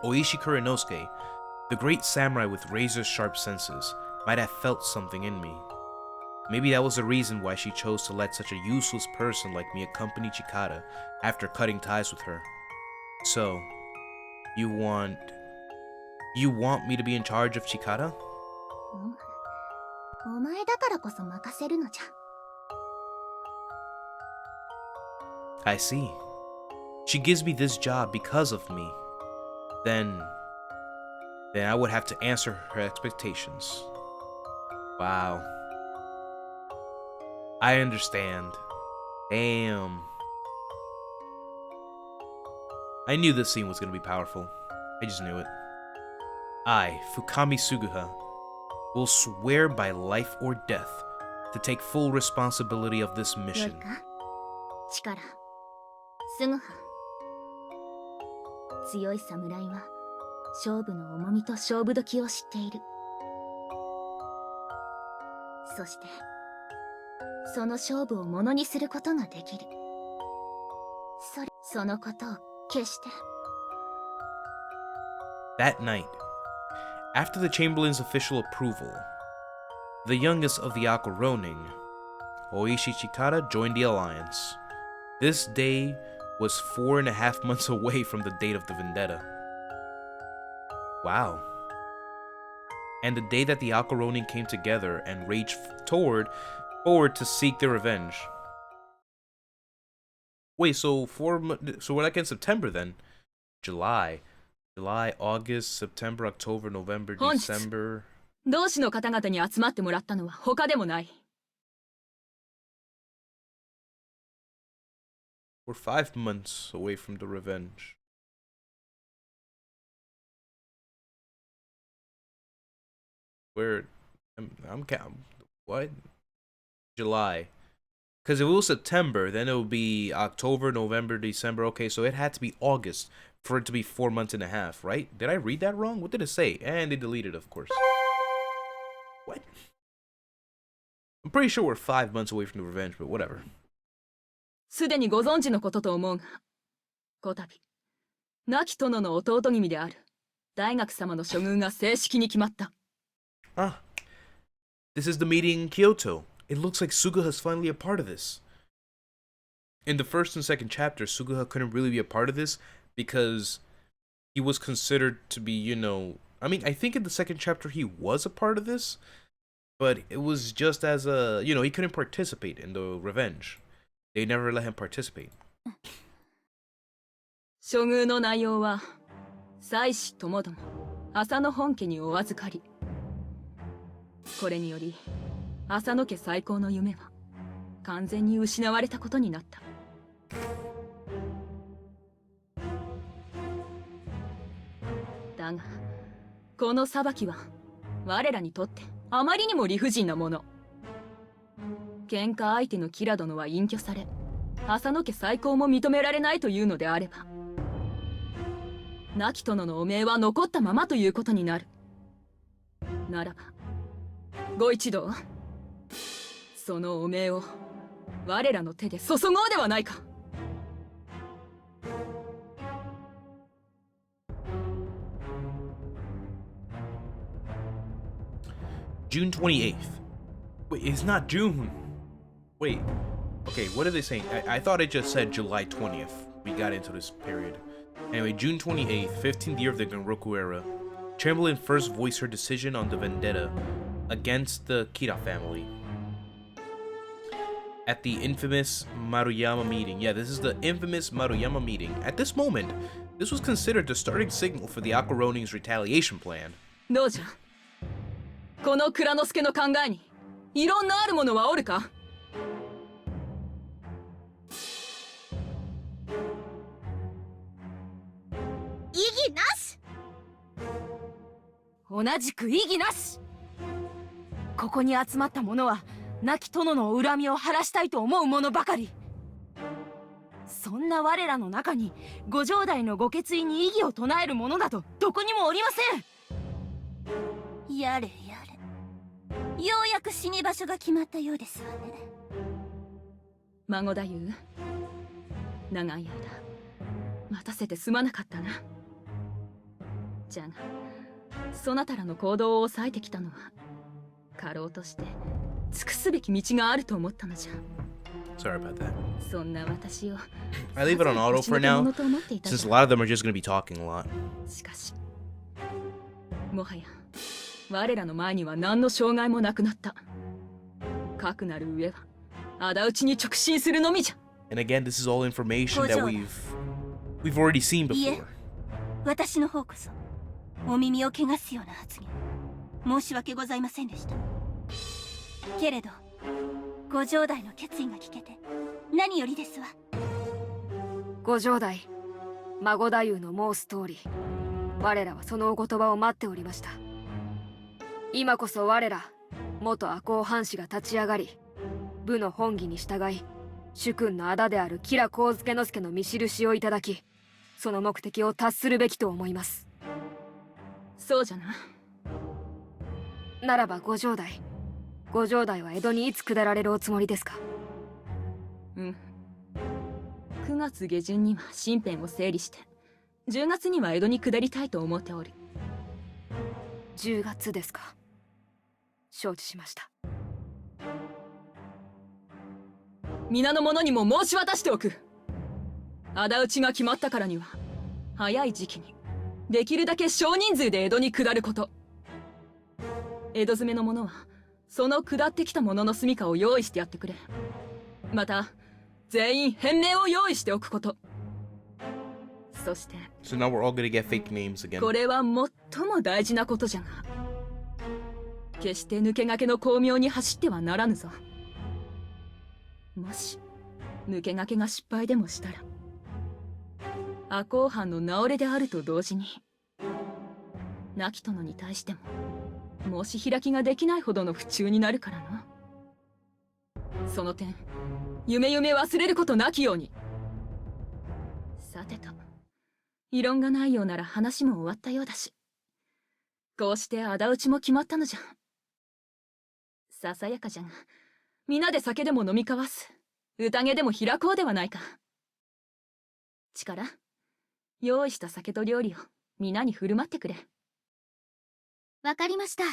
Oishi Kurinosuke, the great samurai with razor-sharp senses, might have felt something in me. Maybe that was the reason why she chose to let such a useless person like me accompany Chikara after cutting ties with her. So, you want me to be in charge of Chikara? お前だからこそ任せるのじゃ。 I see. She gives me this job because of me. Then I would have to answer her expectations. Wow. I understand. Damn. I knew this scene was gonna be powerful. I just knew it. I, Fukami Suguha, will swear by life or death to take full responsibility of this よい mission. か力すぐは。強い侍は勝負の重みと勝負時を知っている。そしてその勝負をものにすることができる。そのことを決して。 That night, after the Chamberlain's official approval, the youngest of the Aqua Ronin, Oishi Chikara, joined the alliance. This day was 4.5 months away from the date of the vendetta. Wow. And the day that the Aqua Ronin came together and raged forward to seek their revenge. Wait, so we're like in September then? July, August, September, October, November, December. 同志の方々に集まってもらったのは他でもない。We're 5 months away from the revenge. I'm counting. What? July. Because if it was September, then it would be October, November, December. Okay, so it had to be August for it to be 4 months and a half, right? Did I read that wrong? What did it say? And they deleted it, of course. What? I'm pretty sure we're 5 months away from the revenge, but whatever. すでにご存知のことと思うが、こたび亡き殿の弟君である大学様の処遇が正式に決まった。Ah, this is the meeting in Kyoto. It looks like Suguha's finally a part of this. In the first and second chapter, Suguha couldn't really be a part of this because he was considered to be, I mean, I think in the second chapter he was a part of this, but it was just as a, he couldn't participate in the revenge. They never let him participate. 処遇の内容は妻子ともども浅野本家にお預かり。これにより浅野家最高の夢は完全に失われたことになった。だがこの裁きは我らにとってあまりにも理不尽なもの。喧嘩相手のキラ殿は隠居され、浅野家最高も認められないというのであれば、亡き殿の汚名は残ったままということになる。ならばご一同、その汚名を我らの手で注ごうではないか。June 28th. Wait, it's not June. Wait. Okay, what are they saying? I thought it just said July 20th. We got into this period. Anyway, June 28th, 15th year of the Genroku era. Chamberlain first voiced her decision on the vendetta against the Kira family. At the infamous Maruyama meeting. Yeah, this is the infamous Maruyama meeting. At this moment, this was considered the starting signal for the Akaroning's retaliation plan. どうじゃ、この蔵之介の考えに異論のある者はおるか。異議なし。同じく異議なし。ここに集まった者は亡き殿の恨みを晴らしたいと思う者ばかり。そんな我らの中にご城代のご決意に異議を唱える者などどこにもおりません。やれやれ、ようやく死に場所が決まったようですわね。孫太夫、長い間待たせてすまなかったな。じゃがそなたらの行動を抑えてきたのは家老として尽くすべき道があると思ったのじゃ。 Sorry about that. そんな私を I leave it on auto for now, since a lot of them are just going to be talking a lot. しかしもはや我らの前には何の障害もなくなった。かくなる上は仇討ちに直進するのみじゃ。 And again, this is all information that we've already seen いえ、 before. 私の方こそお耳を汚すような発言申し訳ございませんでした。けれどご城代の決意が聞けて何よりですわ。ご城代、孫太夫の申す通り、我らはそのお言葉を待っておりました。今こそ我ら元赤穂藩士が立ち上がり、部の本義に従い主君の仇である吉良上野之助の見印をいただき、その目的を達するべきと思います。そうじゃな。ならばご城代は江戸にいつ下られるおつもりですか。うん、9月下旬には身辺を整理して10月には江戸に下りたいと思っておる。10月ですか。承知しました。皆の者にも申し渡しておく。仇討ちが決まったからには早い時期にできるだけ少人数で江戸に下ること。江戸詰めの者はその下ってきた者の住処を用意してやってくれ。また全員変名を用意しておくこと。そして So now we're all gonna get fake names again. これは最も大事なことじゃが、決して抜け駆けの巧妙に走ってはならぬぞ。もし抜け駆けが失敗でもしたら赤穂藩の直れであると同時に亡き殿に対しても申し開きができないほどの不忠になるからな。その点夢忘れることなきように。さてと、異論がないようなら話も終わったようだし、こうして仇討ちも決まったのじゃ。ささやかじゃが、皆で酒でも飲み交わす宴でも開こうではないか。力、用意した酒と料理を皆に振る舞ってくれ。わかりました。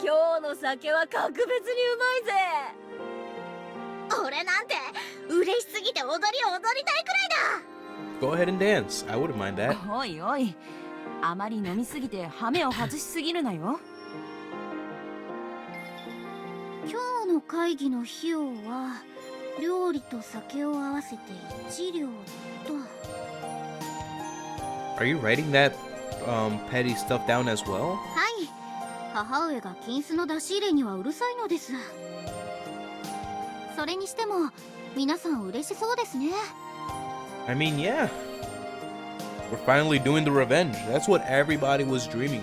今日の酒は格別にうまいぜ。俺なんて嬉しすぎて踊りたいくらいだ。 Go ahead and dance. I wouldn't mind that. おいおい、あまり飲みすぎてハメを外しすぎるなよ。今日の会議の費用は料理と酒を合わせて1両と。 Are you writing that petty stuff down as well? はい、母上が金子の出し入れにはうるさいのです。それにしても皆さん嬉しそうですね。 I mean, yeah. We're finally doing the revenge. That's what everybody was dreaming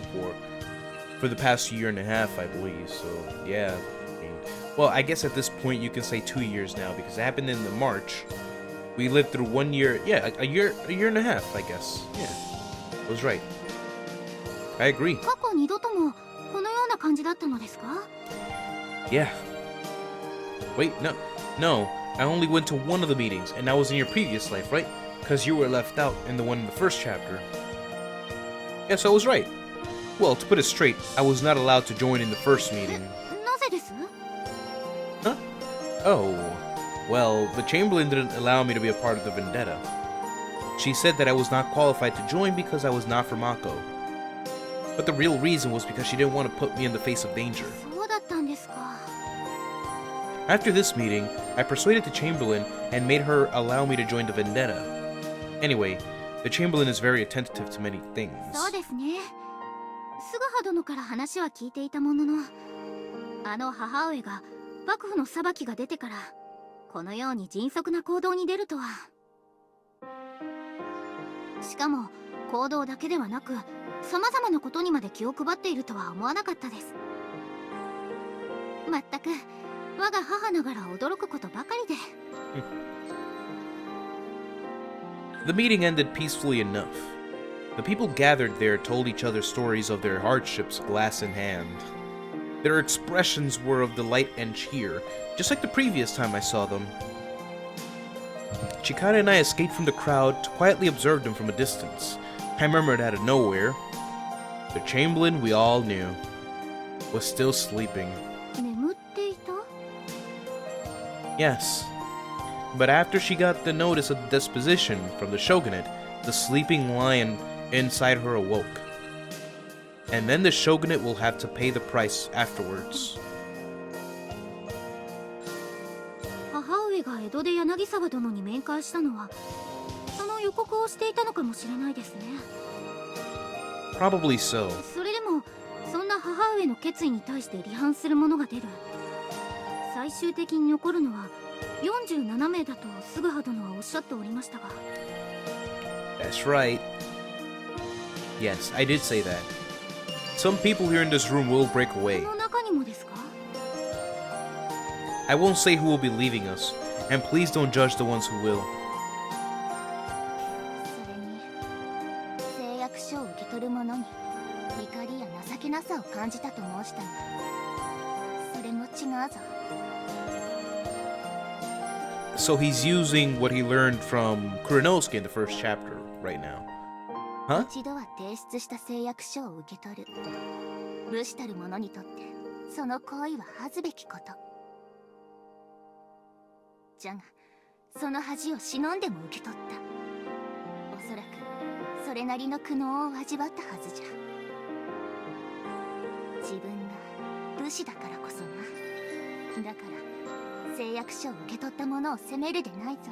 for the past year and a half, I believe. So, yeah. I mean, well, I guess at this point you can say 2 years now because it happened in the March. We lived through 1 year, yeah, a year and a half, I guess. Yeah, I was right. I agree. 過去2度ともこのような感じだったのですか？ Yeah. Wait, no. I only went to one of the meetings, and that was in your previous life, right? Because you were left out in the one in the first chapter. Yes, I was right. Well, to put it straight, I was not allowed to join in the first meeting. なぜです？ Huh? Oh. Well, the Chamberlain didn't allow me to be a part of the vendetta. She said that I was not qualified to join because I was not from Mako. But the real reason was because she didn't want to put me in the face of danger. そうだったんですか。 After this meeting, I persuaded the Chamberlain and made her allow me to join the vendetta. Anyway, the Chamberlain is very attentive to many things. そうですね。菅葉殿から話は聞いていたものの、あの母上が幕府の裁きが出てからこのように迅速な行動に出るとは。しかも行動だけではなく様々なことにまで気を配っているとは思わなかったです。まったく我が母ながら驚くことばかりで。The meeting ended peacefully enough. The people gathered there told each other stories of their hardships, glass in hand. Their expressions were of delight and cheer, just like the previous time I saw them. Chikara and I escaped from the crowd to quietly observe them from a distance. I remembered out of nowhere, the Chamberlain we all knew was still sleeping. 眠っていた？ Yes. But after she got the notice of the disposition from the shogunate, the sleeping lion inside her awoke. And then the shogunate will have to pay the price afterwards. 母上が江戸で柳沢殿に面会したのはその予告をしていたのかもしれないですね。 Probably so. それでもそんな母上の決意に対して離反する者が出る。最終的に残るのは47名だと菅葉殿はおっしゃっておりましたが。 That's right. Yes, I did say that. Some people here in this room will break away. この中にもですか？ I won't say who will be leaving us, and please don't judge the ones who will. それに誓約書を受け取る者に怒りや情けなさを感じたと申したが、それも違うぞ。 So he's using what he learned from Kurenosuke in the first chapter right now. Huh? 一度は提出した誓約書を受け取る。武士たる者にとってその行為は恥ずべきこと。じゃがその恥を忍んでも受け取った。おそらくそれなりの苦悩を味わったはずじゃ。自分が武士だからこそな。だから誓約書を受け取った者を責めるでないぞ。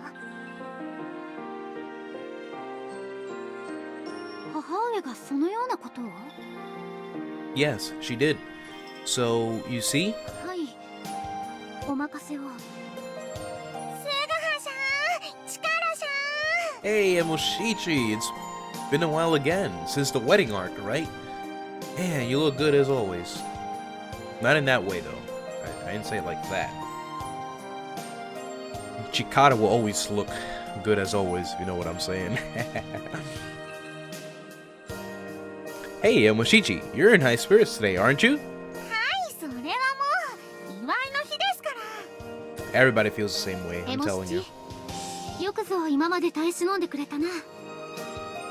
母上がそのようなことを？ Yes, she did. So, you see? はい、お任せを。 Hey, Emoshichi, it's been a while again, since the wedding arc, right? Man, you look good as always. Not in that way, though. I didn't say it like that. Chikara will always look good as always, if you know what I'm saying. Hey, Emoshichi, you're in high spirits today, aren't you? それはもう祝いの日ですから。 Everybody feels the same way, I'm telling you. よくぞ今まで耐え忍んでくれたな。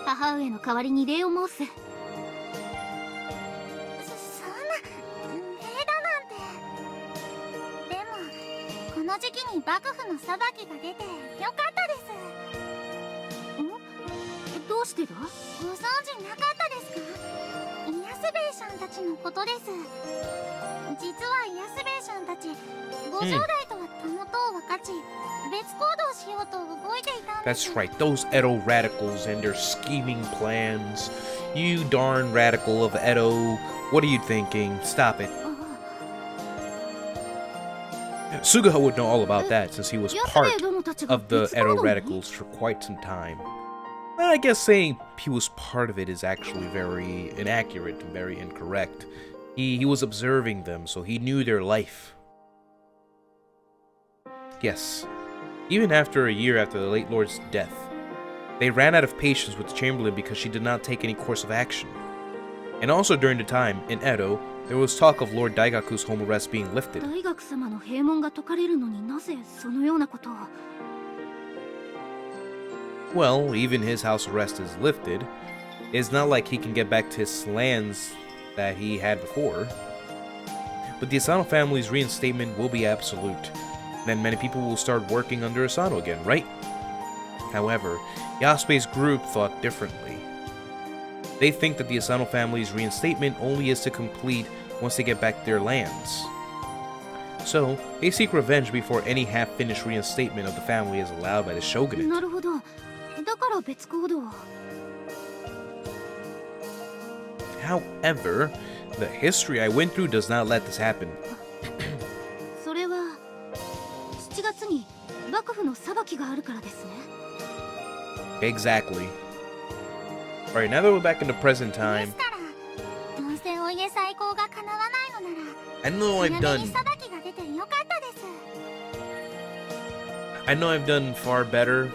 母上の代わりに礼を申す。そんな礼だなんて。でもこの時期に幕府の裁きが出てよかったです。ん？どうしてだ？ご存知なかったですか？イヤスベイさんたちのことです。実はイヤスベイさんたち50代とはたもとを分かち、別行動しようと動いていたんです。 That's right, those Edo radicals and their scheming plans. You darn radical of Edo. What are you thinking? Stop it. Sugaha would know all about that since he was part of the Edo radicals for quite some time. But I guess saying he was part of it is actually very inaccurate and very incorrect. He was observing them, so he knew their life. Yes, even after a year after the late Lord's death, they ran out of patience with the Chamberlain because she did not take any course of action. And also during the time, in Edo, there was talk of Lord Daigaku's home arrest being lifted. 大学様の閉門が解かれるのになぜそのようなことを。 Well, even his house arrest is lifted. It's not like he can get back to his lands that he had before. But the Asano family's reinstatement will be absolute. Then many people will start working under Asano again, right? However, Yasube's group thought differently. They think that the Asano family's reinstatement only is to complete once they get back their lands. So, they seek revenge before any half-finished reinstatement of the family is allowed by the shogunate. なるほど。だから別行動を。 However, the history I went through does not let this happen. それは7月に幕府の裁きがあるからですね。 Exactly. Alright, now that we're back in the present time, ですからどうせお家再興が叶わないのなら I know I've 早め done に裁きが出てよかったです。 I know I've done far better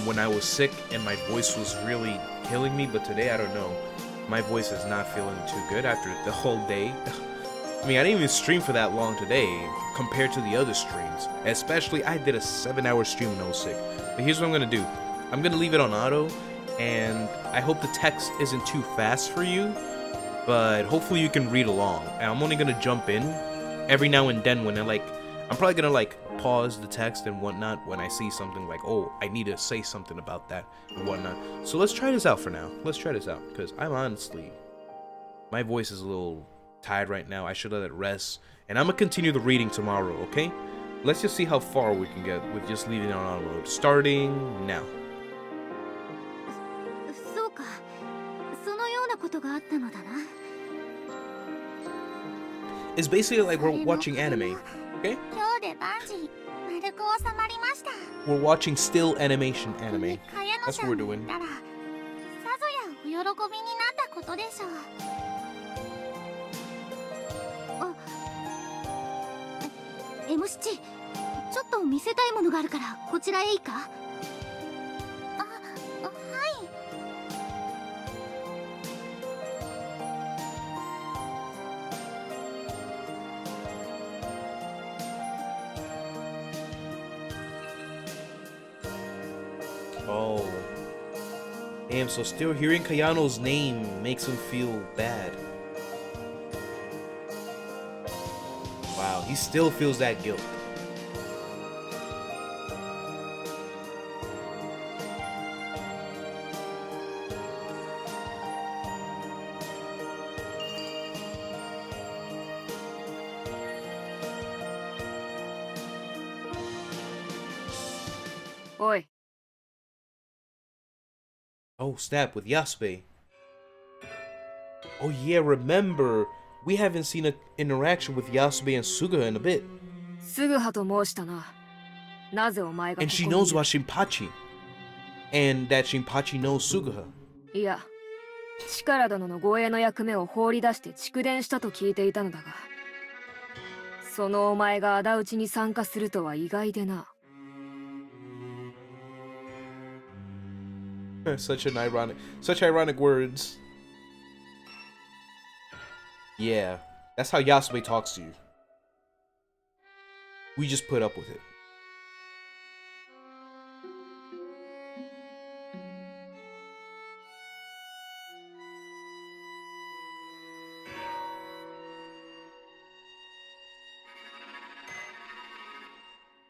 when I was sick and my voice was really killing me, but today I don't know. My voice is not feeling too good after the whole day. I mean, I didn't even stream for that long today compared to the other streams. Especially, I did a 7-hour stream when I was sick. But here's what I'm gonna do. I'm gonna leave it on auto, and I hope the text isn't too fast for you, but hopefully you can read along. And I'm only gonna jump in every now and then when I'm probably gonna pause the text and whatnot when I see something like, oh, I need to say something about that and whatnot. So let's try this out for now. Let's try this out, because I'm honestly, my voice is a little tired right now. I should let it rest, and I'm gonna continue the reading tomorrow, okay? Let's just see how far we can get with just leaving it on auto mode. Starting now. そうか。そのようなことがあったのだな。 It's basically like we're watching anime, okay? 今日で万事丸く収まりました。 We're watching still animation anime. かやの That's さ what ん we're だ doing. ったらさぞやお喜びになったことでしょう。あ、M7、ちょっと見せたいものがあるからこちらへいいか？あ、はい。 Oh. Damn, so still hearing Kayano's name makes him feel bad. Wow, he still feels that guilt. Oi. Oh, snap, with Yasube. Oh yeah, remember we haven't seen an interaction with Yasube and Suguha in a bit. すぐはと申したな。なぜお前がこ And こ she にい knows る about Shinpachi. And that Shinpachi knows Suguha. いや、力殿の護衛の役目を放り出して蓄電したと聞いていたのだが、そのお前が仇討ちに参加するとは意外でな。Such ironic words. Yeah, that's how Yasube talks to you. We just put up with it.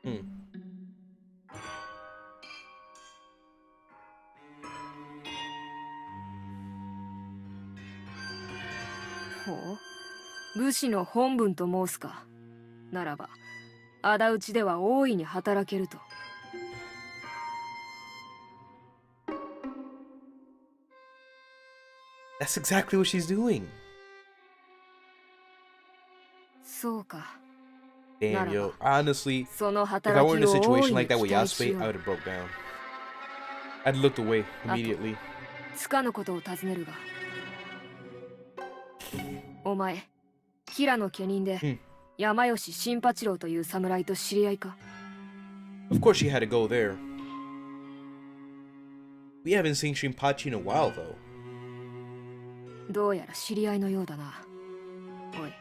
Hmm. ほう、武士の本分と申すか。ならば、仇討ちでは大いに働けると。That's exactly what she's doing. そうか。 Damn, yo. Honestly, その if I 働 were in a きを大 situation いに like that 期 with 待し Yasube, よ I う。 would have broke down. I'd looked away immediately. つかぬことを尋ねるが、お前、キラの家人で、うん、山吉新八郎という侍と知り合いか？ Of course she had to go there. We haven't seen Shinpachi in a while, though. どうやら知り合いのようだな。おい、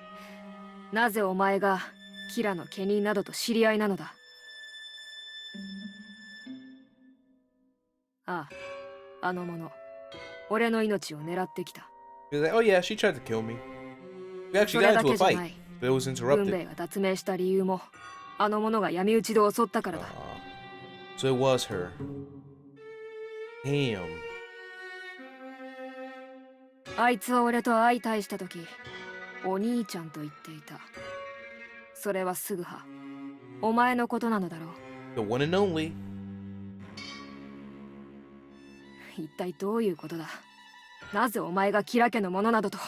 なぜお前がキラの家人などと知り合いなのだ？ああ、あの者、俺の命を狙ってきた。He was like, oh yeah, she tried to kill me. We そ actually れ got だ into a けじゃ fight, ない。 but it was 軍 interrupted. 兵が脱命した理由も、あの者が闇討ちで襲ったからだ。So it was her. Damn. あいつは俺と相対した時、お兄ちゃんと言っていた。それはすぐは、お前のことなのだろう。 The one and only. 一体どういうことだ？なぜお前がキラ家のものなどと。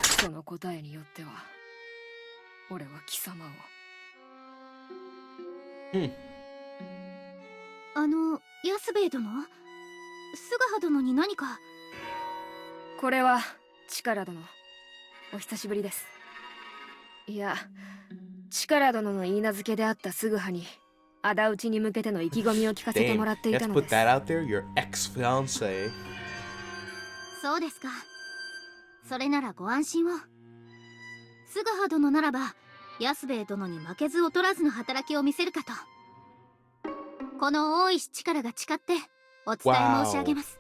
その答えによっては、俺は貴様を。安兵衛殿、菅葉殿に何か。これは力殿、お久しぶりです。いや、力殿の言い名付けであったすぐはに仇討ちに向けての意気込みを聞かせてもら Damn. ってい You た have to の put です。 that out there. Your ex-fiance. そうですか。それならご安心を。菅葉殿ならば安兵衛殿に負けず劣らずの働きを見せるかと。この大石力が誓ってお伝え申し上げます。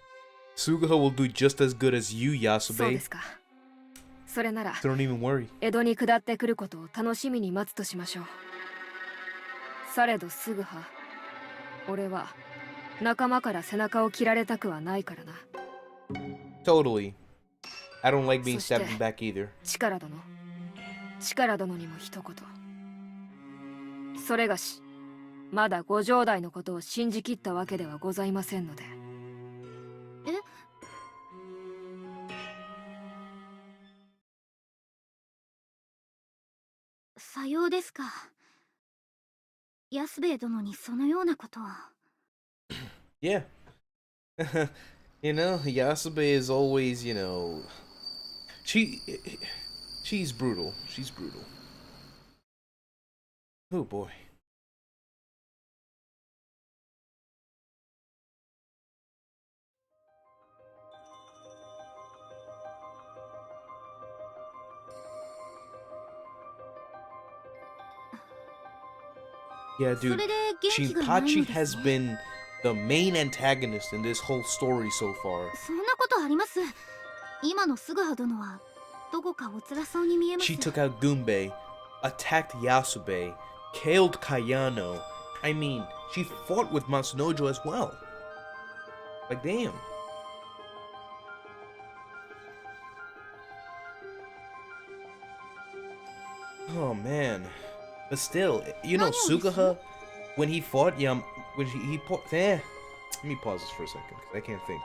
Suguha will do just as good as you, そうで Yasube. すか。それなら Don't even worry. 江戸に下ってくることを楽しみに待つとしましょう。されどすぐは、俺は仲間から背中を切られたくはないからな。 Totally. I don't like being そして stabbed in the back either. 力殿、力殿にも一言。それがし、まだご城代のことを信じきったわけではございませんので。え？さようですか。安兵衛殿にそのようなことは。Yeah. You know, Yasube is always, you know, she's brutal. She's brutal. Oh boy. Yeah, そ dude. れで元気がないの Shinpachi です has ね。 been the main antagonist in this whole story so far. そんなことあります。今の菅葉殿はどこかお辛そうに見えます。 She took out Gunbei, attacked Yasube, killed Kayano. I mean, she fought with Masunojo as well. Like, damn. Oh man. But still, you know, Suguha, when he fought when he fought, let me pause this for a second, because I can't think.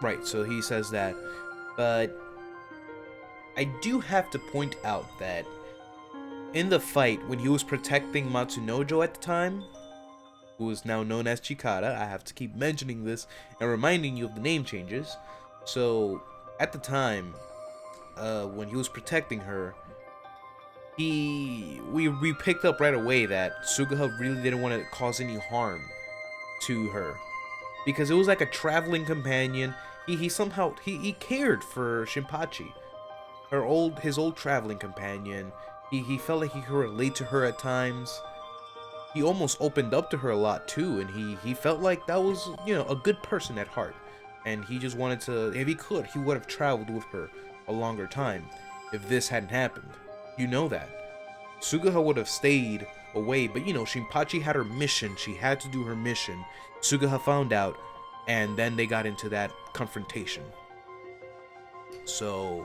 Right, so he says that. But I do have to point out that in the fight, when he was protecting Matsunojo at the time, who is now known as Chikara, I have to keep mentioning this and reminding you of the name changes. So, at the time, when he was protecting her, we picked up right away that Suguha really didn't want to cause any harm to her, because it was like a traveling companion. He somehow he cared for Shinpachi, his old traveling companion. He felt like he could relate to her at times. He almost opened up to her a lot too, and he felt like that was, you know, a good person at heart. And he just wanted to, if he could, he would have traveled with her a longer time if this hadn't happened. You know that. Suguha would have stayed away, but you know, Shinpachi had her mission. She had to do her mission. Suguha found out, and then they got into that confrontation. So,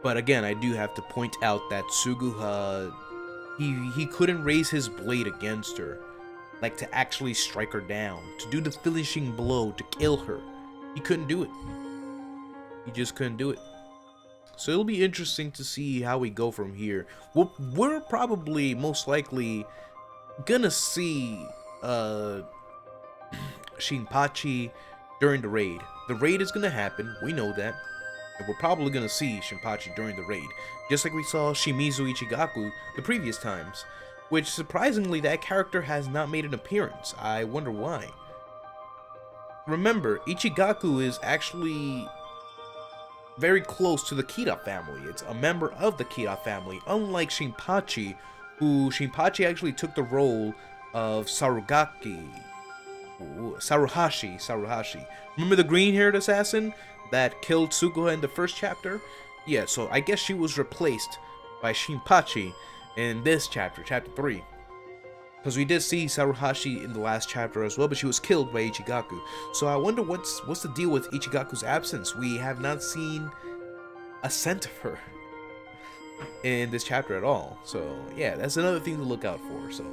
but again, I do have to point out that Suguha, he couldn't raise his blade against her, like to actually strike her down, to do the finishing blow, to kill her. He couldn't do it. He just couldn't do it. So it'll be interesting to see how we go from here. We're probably most likely gonna see Shinpachi during the raid. The raid is gonna happen, we know that. And we're probably gonna see Shinpachi during the raid. Just like we saw Shimizu Ichigaku the previous times. Which, surprisingly, that character has not made an appearance. I wonder why. Remember, Ichigaku is actually very close to the Kira family. It's a member of the Kira family, unlike Shinpachi, who Shinpachi actually took the role of Saruhashi. Remember the green-haired assassin that killed Suguha in the first chapter? Yeah, so I guess she was replaced by Shinpachi in this chapter, chapter 3. Because we did see Saruhashi in the last chapter as well, but she was killed by Ichigaku. So I wonder what's the deal with Ichigaku's absence. We have not seen a scent of her in this chapter at all. So yeah, that's another thing to look out for. So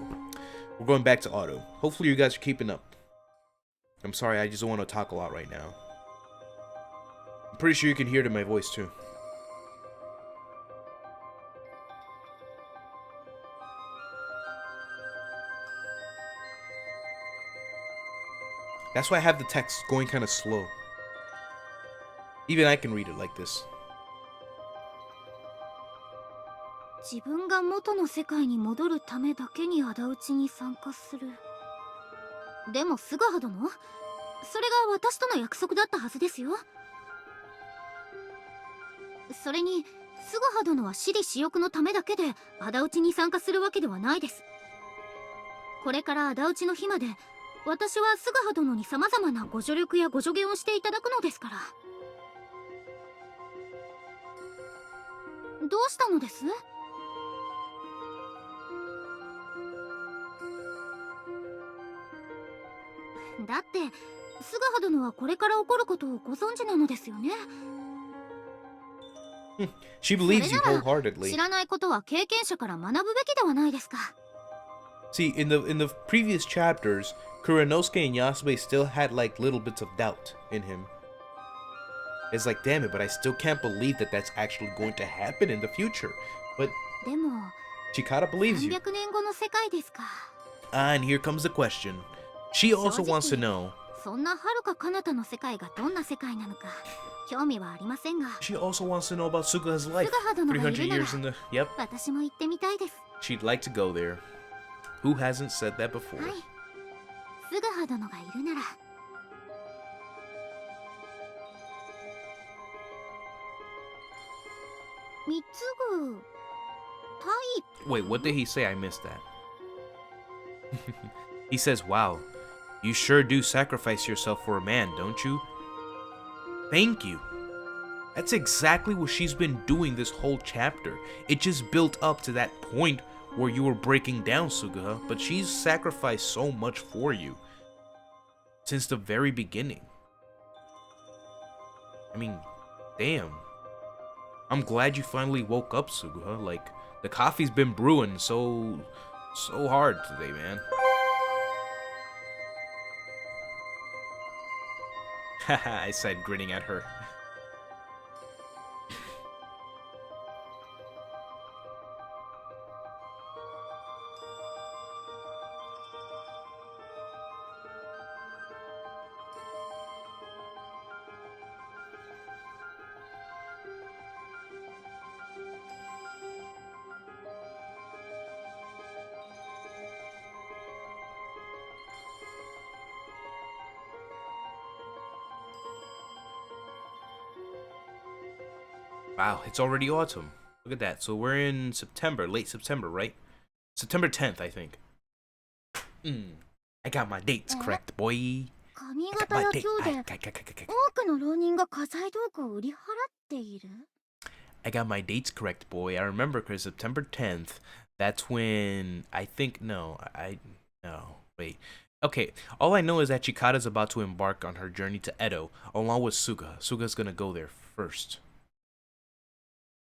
we're going back to auto. Hopefully you guys are keeping up. I'm sorry, I just don't want to talk a lot right now. I'm pretty sure you can hear it in my voice too. That's why I have the text going kind of slow. Even I can read it like this. 自分が元の世界に戻るためだけに仇討ちに参加する。でもスガハ殿、それが私との約束だったはずですよ。それにスガハ殿は私利私欲のためだけで仇討ちに参加するわけではないです。これから仇討ちの日まで私はスガハ殿に様々なご助力やご助言をしていただくのですから。どうしたのです？だってスガハ殿はこれから起こることをご存知なのですよね。She believes you wholeheartedly. 知らないことは経験者から学ぶべきではないですか。See, in the previous chapters, Kuranosuke and Yasube still had like little bits of doubt in him. It's like, damn it, but I still can't believe that that's actually going to happen in the future. But でも Chikara believes you. 300年後の世界ですか。And here comes the question. She also wants to know. そんな遥か彼方の世界がどんな世界なのか興味はありませんが。She also wants to know about Suguha's life. スガハ殿がいるなら 300 years in the... Yep. 私も行ってみたいです。 She'd like to go there. Who hasn't said that before? はい。スガハ殿がいるなら。三つぐタイ。 Wait, what did he say? I missed that. He says, wow, you sure do sacrifice yourself for a man, don't you? Thank you. That's exactly what she's been doing this whole chapter. It just built up to that point where you were breaking down, Suguha, but she's sacrificed so much for you since the very beginning. I mean, damn. I'm glad you finally woke up, Suguha. Like, the coffee's been brewing so hard today, man. Haha, I said, grinning at her. Wow, it's already autumn. Look at that. So we're in September, late September, right? September 10th, I think. I got my dates correct, boy. 髪 I got 型 my や date. 今日で 多くの浪人が家財道具を売り払っている I got my dates correct, boy. I remember because September 10th, that's when I think, no, wait. Okay, all I know is that Chikata's about to embark on her journey to Edo, along with Suga. Suga's gonna go there first.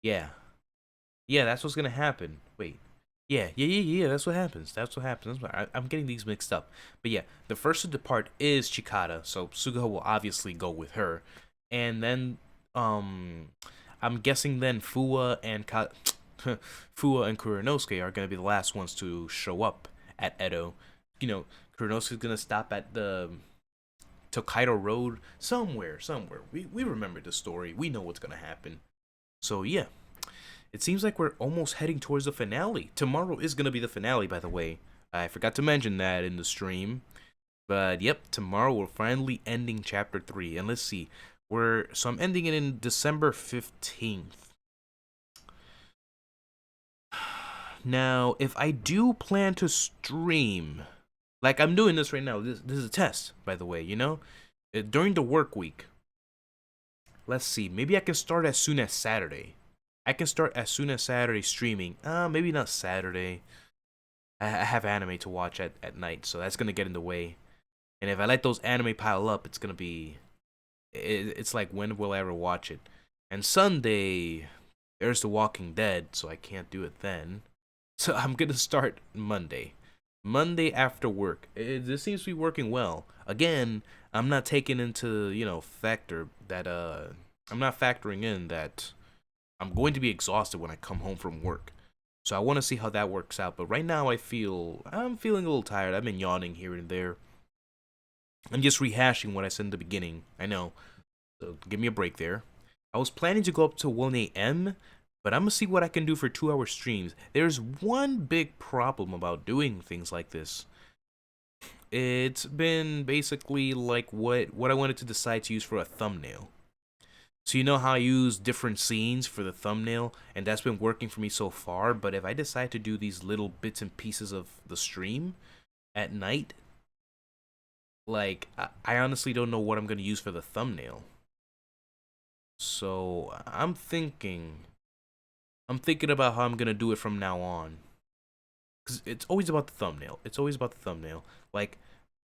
Yeah. Yeah, that's what's gonna happen. Wait. Yeah, that's what happens. That's what happens. I'm getting these mixed up. But yeah, the first to depart is Chikata, so Suga will obviously go with her. And then, I'm guessing then Fua and Fua and Kuranosuke are gonna be the last ones to show up at Edo. You know, Kuranosuke's gonna stop at the Tokaido Road somewhere. We remember the story. We know what's gonna happen. So yeah, it seems like we're almost heading towards the finale. Tomorrow is gonna be the finale, by the way. I forgot to mention that in the stream. But yep, tomorrow we're finally ending chapter 3. And let's see. I'm ending it in December 15th. Now, if I do plan to stream, like I'm doing this right now, this is a test, by the way, you know? During the work week. Let's see, maybe I can start as soon as Saturday. I can start as soon as Saturday streaming. Maybe not Saturday. I have anime to watch at night, so that's gonna get in the way. And if I let those anime pile up, it's gonna be... It's like, when will I ever watch it? And Sunday, there's The Walking Dead, so I can't do it then. So I'm gonna start Monday. Monday after work. This seems to be working well. Again, I'm not taking into, factor that, I'm not factoring in that I'm going to be exhausted when I come home from work. So I want to see how that works out. But right now I'm feeling a little tired. I've been yawning here and there. I'm just rehashing what I said in the beginning. I know. So give me a break there. I was planning to go up to 1 a.m., but I'm going to see what I can do for 2-hour streams. There's one big problem about doing things like this. It's been basically like what I wanted to decide to use for a thumbnail. So you know how I use different scenes for the thumbnail, and that's been working for me so far, but if I decide to do these little bits and pieces of the stream at night, like, I honestly don't know what I'm going to use for the thumbnail. So I'm thinking about how I'm going to do it from now on. Because it's always about the thumbnail. Like,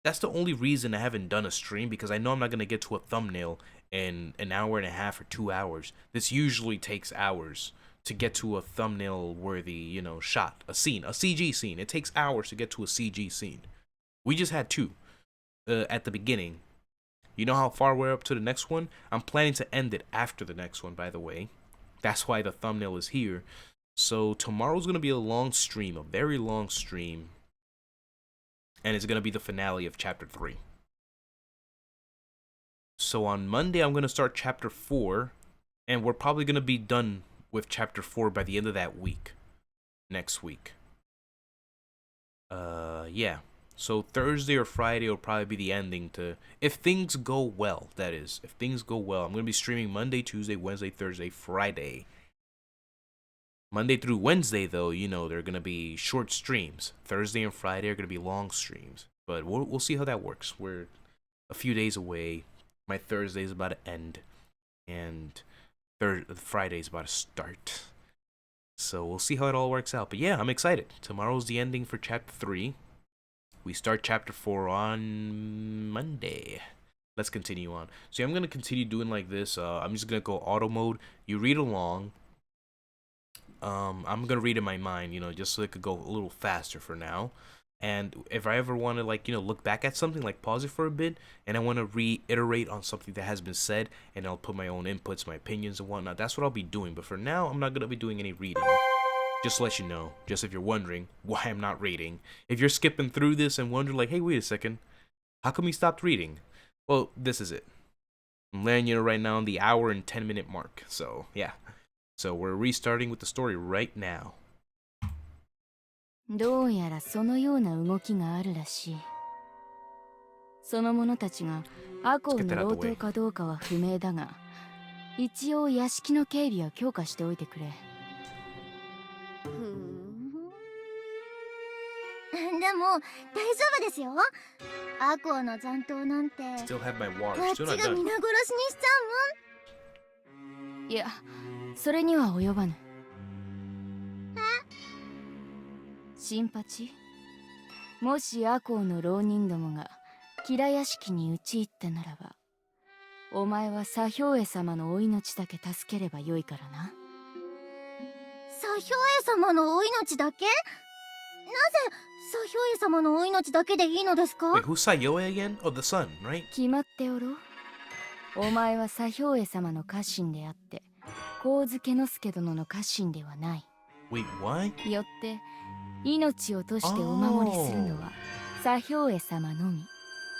that's the only reason I haven't done a stream, because I know I'm not going to get to a thumbnail in an hour and a half or 2 hours. This usually takes hours to get to a thumbnail worthy, shot, a scene, a CG scene. It takes hours to get to a CG scene. We just had 2 at the beginning. You know how far we're up to the next one? I'm planning to end it after the next one, by the way. That's why the thumbnail is here. So tomorrow's going to be a long stream, a very long stream. And it's going to be the finale of chapter 3. So on Monday, I'm going to start chapter 4. And we're probably going to be done with chapter 4 by the end of that week. Next week. Yeah. So Thursday or Friday will probably be the ending to... If things go well, that is. If things go well. I'm going to be streaming Monday, Tuesday, Wednesday, Thursday, Friday. Monday through Wednesday, though, they're going to be short streams. Thursday and Friday are going to be long streams. But we'll see how that works. We're a few days away. My Thursday is about to end. And Friday is about to start. So we'll see how it all works out. But yeah, I'm excited. Tomorrow's the ending for chapter 3. We start chapter 4 on Monday. Let's continue on. So I'm going to continue doing like this. I'm just going to go auto mode. You read along. I'm going to read in my mind, just so it could go a little faster for now. And if I ever want to, like, look back at something, like pause it for a bit, and I want to reiterate on something that has been said, and I'll put my own inputs, my opinions, and whatnot, that's what I'll be doing. But for now, I'm not going to be doing any reading. Just to let you know, just if you're wondering why I'm not reading. If you're skipping through this and wonder, like, hey, wait a second, how come you stopped reading? Well, this is it. I'm letting you know right now on the hour and 10-minute mark. So, yeah. So we're restarting with the story right now. どうやらそのような動きがあるらしい。その者たちがアコウの老頭かどうかは不明だが、一応屋敷の警備は強化しておいてくれ。でも大丈夫ですよ。アコウの残党なんて Still have my water. こっち Still が not 皆殺し done. にしちゃいや、それには及ばぬ。新八、もしアコウの浪人どもがキラ屋敷に討ち入ったならば、お前は左兵衛様のお命だけ助ければよいからな。左兵衛様のお命だけ？なぜ左兵衛様のお命だけでいいのですか？ Wait, who's Sayoe again? Oh, the son, right? 決まっておろう。お前は左兵衛様の家臣であって、上野介之殿の家臣ではない。Wait, what? よって命を賭してお守りするのは左兵衛様のみ。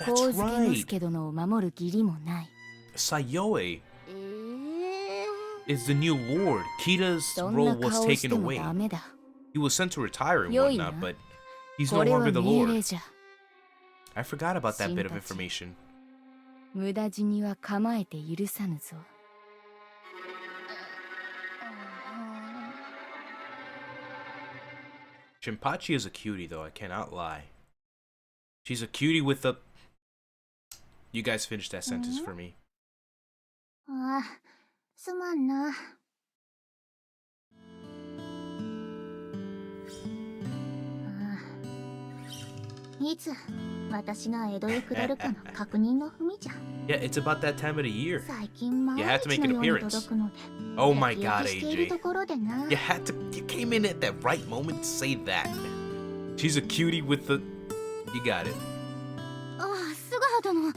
上 That's 野介之 right. 殿を守る義理もない。Sayoe is the new lord. Kita's そん role な was 顔し taken ても away. ダメだ。 He was sent to retire and 良いな。 whatnot, but he's no これは longer the 命 lord. 令じゃ。 I forgot about that bit of 新八。 information. 無駄死には構えて許さぬぞ。Shinpachi is a cutie, though, I cannot lie. She's a cutie with a... You guys finish that sentence for me. ああ、すまんな。いつ私が江戸へ下るかの確認の踏みじゃ。Yeah, it's about that time of the year. 最近毎 You had to 日 make の an ように appearance. 届くので。 Oh my 焼き god, 焼きしている AJ. ところでな。 You had to... You came in at that right moment to say that. She's a cutie with the... You got it. ああ、菅原殿。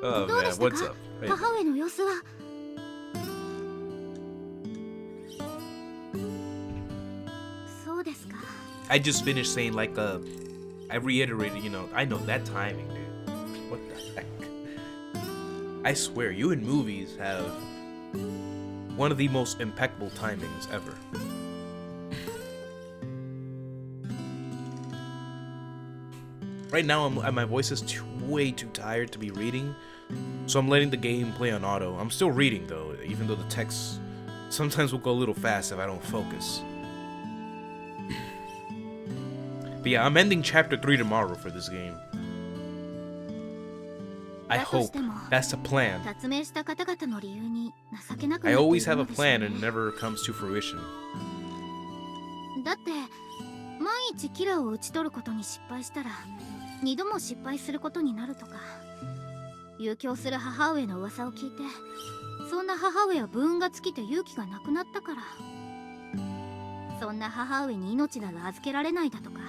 Oh, どうで man, した what's か up? Hey. 母上の様子は。そうですか。I just finished saying, like, I reiterated, I know that timing, dude. What the heck? I swear, you in movies have one of the most impeccable timings ever. Right now, my voice is way too tired to be reading, so I'm letting the game play on auto. I'm still reading, though, even though the text sometimes will go a little fast if I don't focus. But yeah, I'm ending chapter 3 tomorrow for this game. I hope. That's the plan. 脱明した方々の理由に情けなくな I ってい always る have の a でしょうね plan and it never comes to fruition. だって万一キラを討ち取ることに失敗したら二度も失敗することになるとか遊興する母上の噂を聞いてそんな母上は武運が尽きて勇気がなくなったからそんな母上に命など預けられないだとか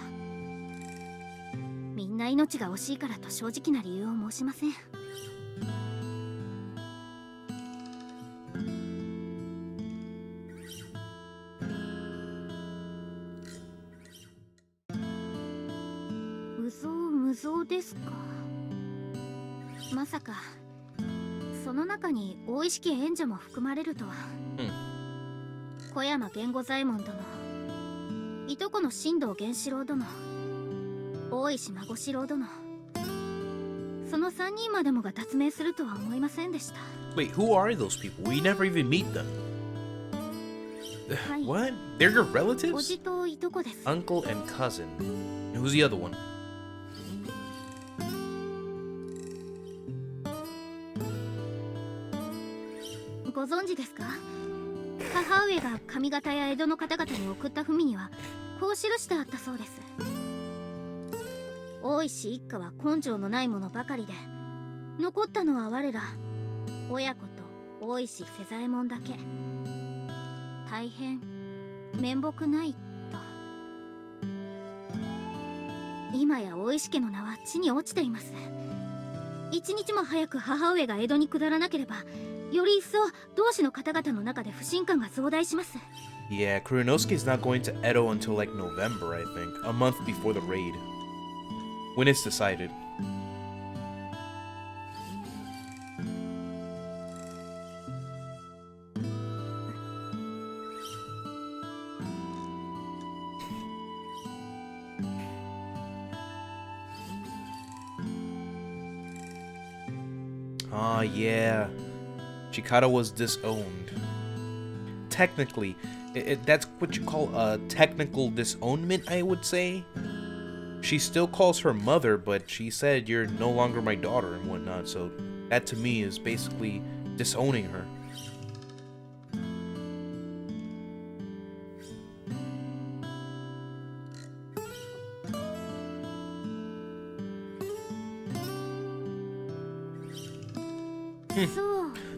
みんな命が惜しいからと正直な理由を申しません。無造ですか。まさかその中に大石家縁者も含まれるとは。小山源吾左衛門殿、いとこの新藤源四郎殿、大石孫四郎殿、その3人までもが脱明するとは思いませんでした。 Wait, who are those people? We never even meet them. はい。 What? They're your お relatives? じといとこです。 Uncle and cousin. And who's the other one? ご存知ですか？母上が上方や江戸の方々に送った文にはこう記してあったそうです。大石一家は根性のないものばかりで残ったのは我ら親子と大石瀬左衛門だけ。大変面目ないと。今や大石家の名は地に落ちています。一日も早く母上が江戸に下らなければ、より一層同志の方々の中で不信感が増大します。 Yeah, Kurinosuke's not going to Edo until like November, I think. A month before the raid. When it's decided. Ah, yeah. Chikara was disowned. Technically, that's what you call a technical disownment, I would say. She still calls her mother, but she said you're no longer my daughter and whatnot, so that to me is basically disowning her.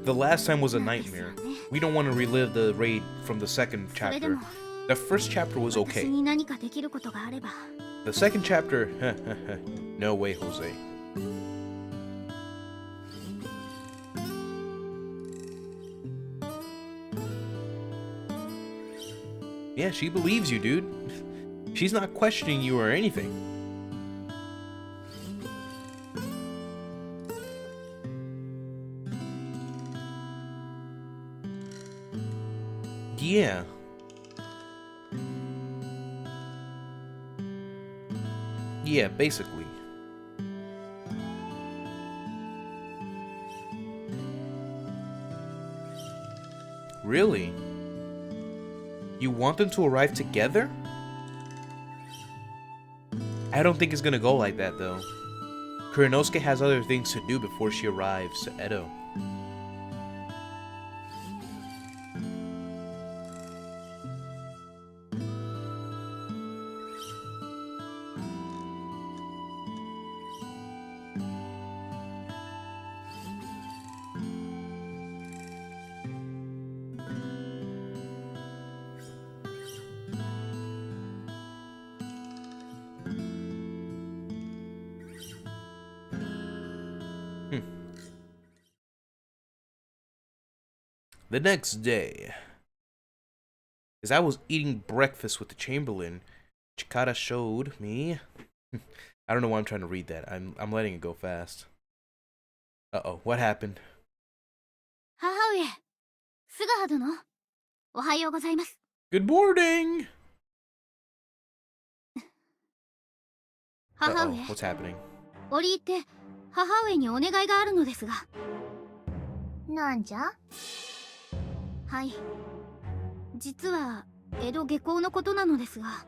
The last time was a nightmare. We don't want to relive the raid from the second chapter. The first chapter was okay. The second chapter, no way, Jose. Yeah, she believes you, dude. She's not questioning you or anything. Yeah. Yeah, basically. Really? You want them to arrive together? I don't think it's gonna go like that, though. Kurinosuke has other things to do before she arrives to Edo. The next day, as I was eating breakfast with the Chamberlain, Chikara showed me. I don't know why I'm trying to read that. I'm letting it go fast. Uh-oh, what happened? 母上、菅葉殿、おはようございます。 Good morning! 母 Uh-oh, 上、 what's happening? 折り入って母上にお願いがあるのですが。なんじゃ？はい、実は江戸下校のことなのですが、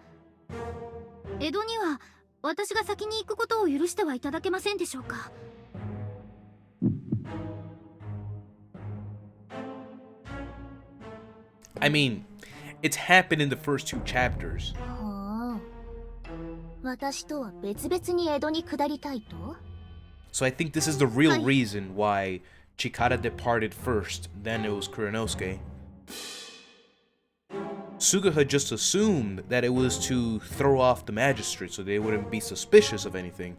江戸には私が先に行くことを許してはいただけませんでしょうか。 I mean, it's happened in the first two chapters. はあ。私とは別々に江戸に下りたいと？ So I think this is the real reason why Chikara departed first, then it was Kurinosuke. Suguha just assumed that it was to throw off the magistrate so they wouldn't be suspicious of anything.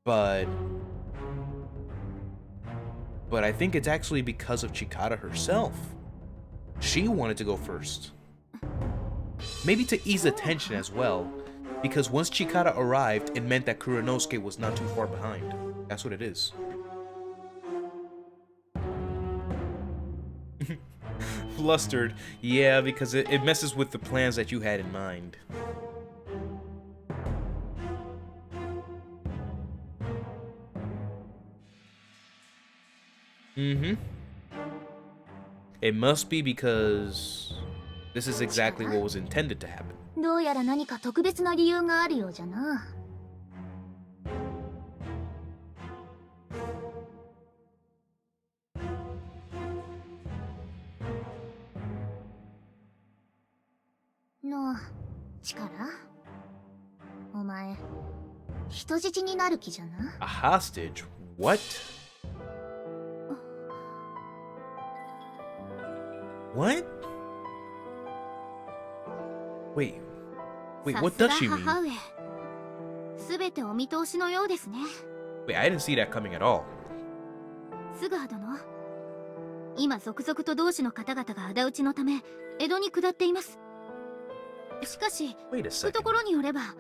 But I think it's actually because of Chikara herself. She wanted to go first. Maybe to ease the tension as well, because once Chikara arrived, it meant that Kurinosuke was not too far behind. That's what it is. Flustered. Yeah, because it messes with the plans that you had in mind. Mm-hmm. It must be because this is exactly what was intended to happen. どうやら何か特別な理由があるようじゃな。の力？お前、人質になる気じゃな。A hostage? What? What? Wait, what does she mean? さすが母上。全てお見通しのようですね。 Wait, I didn't see that coming at all. スグハ殿、今続々と同志の方々が仇討ちのため江戸に下っています。しかし Wait a 懐 second. によれば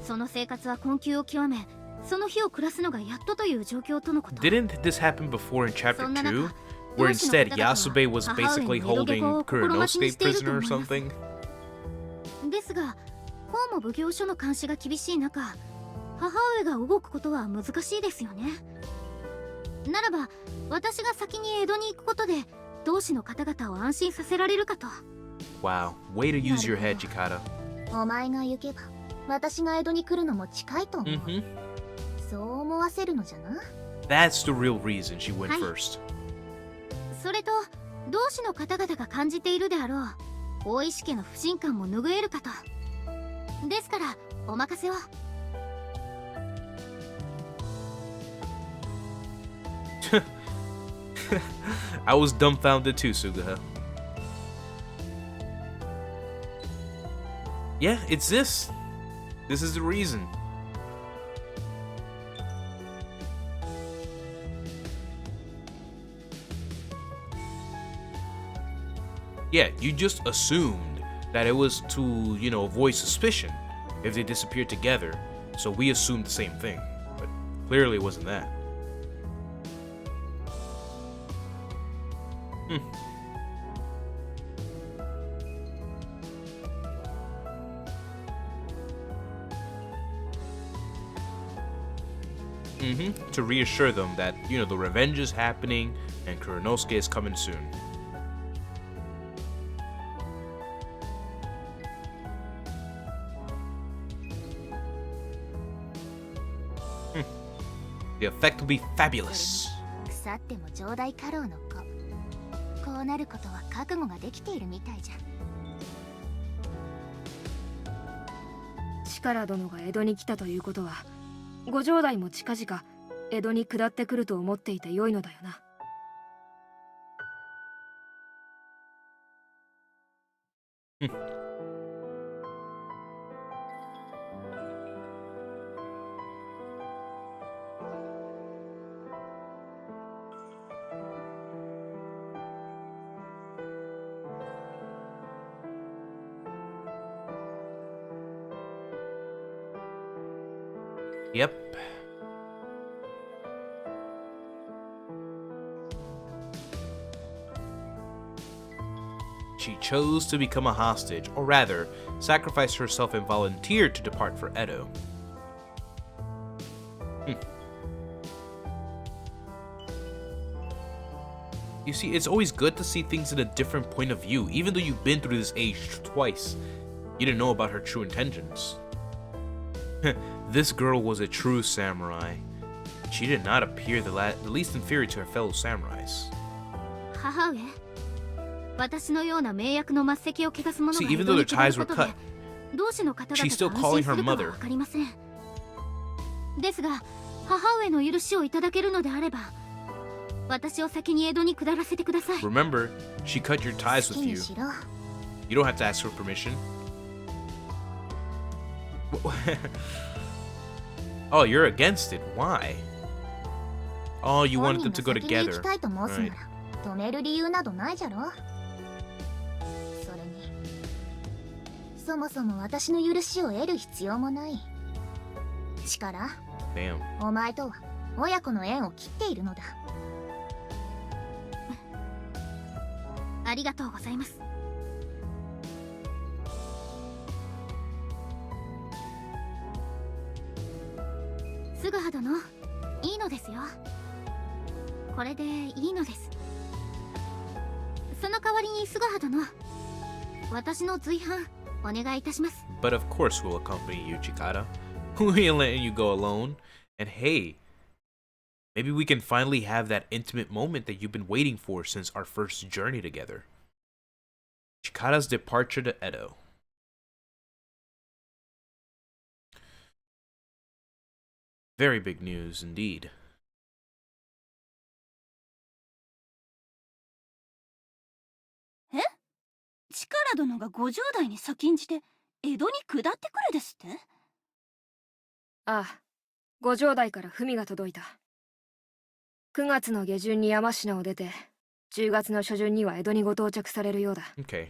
その生活は困窮を極め、その日を暮らすのがやっとという状況とのこと。 Didn't this happen before in chapter そんな中、 2? Where 同志の instead 方々は Yasube was 母上 basically に江戸下 holding 校を心待ちに Kuronosuke していると prisoner or 思います。 something? ですが法も奉行所の監視が厳しい中、母上が動くことは難しいですよね。ならば私が先に江戸に行くことで同志の方々を安心させられるかと。 Wow, way to use your head, Chikata. お前が行けば私が江戸に来るのも近いと思う、Mm-hmm. そう思わせるのじゃな。 That's the real reason she went はい。 first. それと同志の方々が感じているであろう大石家の不信感も拭えるかと。ですからお任せを。 I was dumbfounded too, Sugaha. Yeah, it's this. This is the reason. Yeah, you just assumed that it was to, you know, avoid suspicion if they disappeared together. So we assumed the same thing. But clearly it wasn't that. To reassure them that, you know, the revenge is happening and Kuronosuke is coming soon. The effect will be fabulous. 腐っても上代家老の子、こうなることは覚悟ができているみたいじゃ。力殿が江戸に来たということは、ご城代も近々江戸に下ってくると思っていてよいのだよな。Yep. She chose to become a hostage, or rather, sacrifice herself and volunteered to depart for Edo. You see, it's always good to see things in a different point of view, even though you've been through this age twice. You didn't know about her true intentions. This girl was a true samurai. She did not appear the least inferior to her fellow samurais. 母上、私のような名役の末席を汚す者が See, 江 even 戸 though に their 下る ties こ were とで cut, 同志の方々 she's still が安 calling 心 her するかは mother. 分かりません。ですが母上の許しをいただけるのであれば私を先に江戸に下らせてください。 Remember, she cut your ties 好 with き you. にしろ。 You don't have to ask for permission. Oh, you're against it. Why? Oh, you 本 wanted 人 them to が go 先に行 together. きたいと申すな Right. ら、止める理由などないじゃろ。それに、そもそも私の許しを得る必要もない。力、 Damn. お前とは親子の縁を切っているのだ。ありがとうございます。すぐは殿、いいのですよ。これでいいのです。その代わりにすぐは殿、私の随伴お願いいたします。 But of course we'll accompany you, Chikata. We ain't letting you go alone. And hey, maybe we can finally have that intimate moment that you've been waiting for since our first journey together. Chikata's departure to Edo. Very big news indeed. 力殿がご城代に先んじて江戸に下ってくるですって？ああ、ご城代から文が届いた。9月の下旬に山科を出て、10月の初旬には江戸にご到着されるようだ。Okay.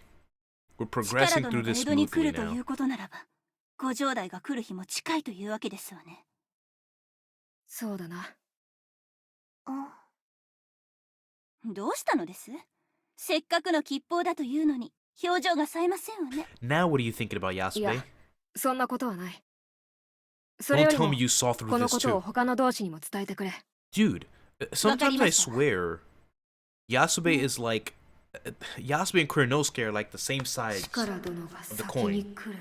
We're 力 progressing 殿 through が this 江戸に来 smoothly るとい now. うことならば、ご城代が来る日も近いというわけですわね。そうだな。どうしたのです？せっかくの吉報だというのに表情が冴えませんわね。 Now what are you thinking about いや Yasube?、そんなことはない。それ Don't より tell も me you saw through この this ことを too. 他の同志にも伝えてくれ。Dude, sometimes I わかりました。 swear Yasube is like Yasube and Kurenosuke are like the same sides. 力殿が the 先に来る。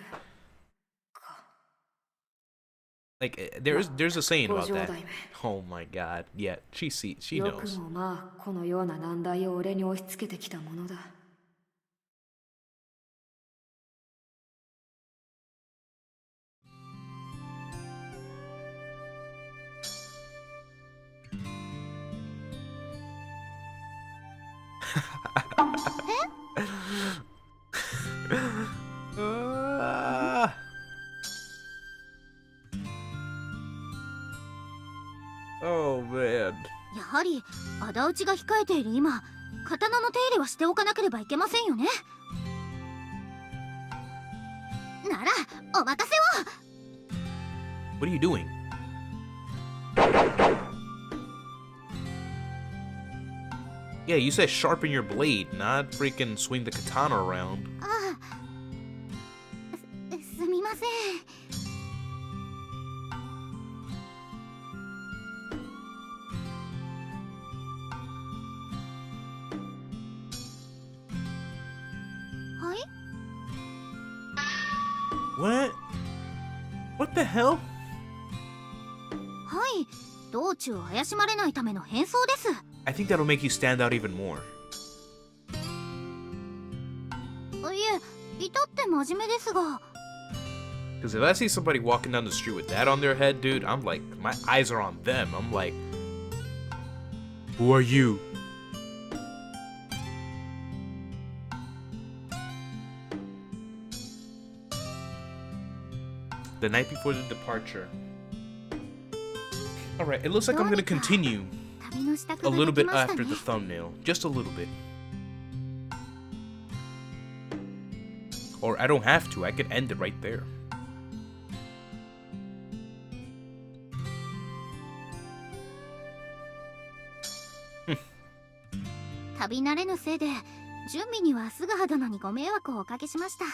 Like there's a saying ご about 城 that. 代め。 Oh my god. Yeah, she よく knows. もまあこのような難題を俺に押し付けてきたものだ。Oh man. やはり仇討ちが控えている今、刀の手入れはしておかなければいけませんよね。ならお任せを。 What are you doing? Yeah, you said sharpen your blade, not freaking swing the katana around. ああ、すみません。はい。 What? What the hell? はい、道中を怪しまれないための変装です。 I think that'll make you stand out even more. いえ、至って真面目ですが。 Because if I see somebody walking down the street with that on their head, dude, I'm like, my eyes are on them. I'm like, who are you? The night before the departure. Alright, it looks like I'm gonna continue 旅の支度 a が little で bit きました after ね。 the thumbnail. Just a little bit. Or I don't have to, I could end it right there. 旅慣れぬせいで準備には菅葉殿にご迷惑をおかけしました。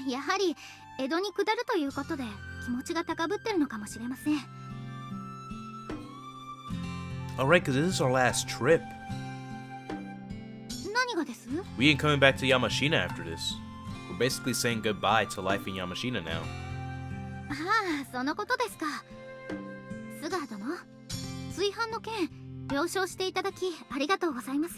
やはり江戸に下るということで気持ちが高ぶってるのかもしれません。 Alright, because this is our last trip. 何がです？ We ain't coming back to Yamashina after this. We're basically saying goodbye to life in Yamashina now. ああ、そのことですか。菅葉殿、随伴の件了承していただきありがとうございます。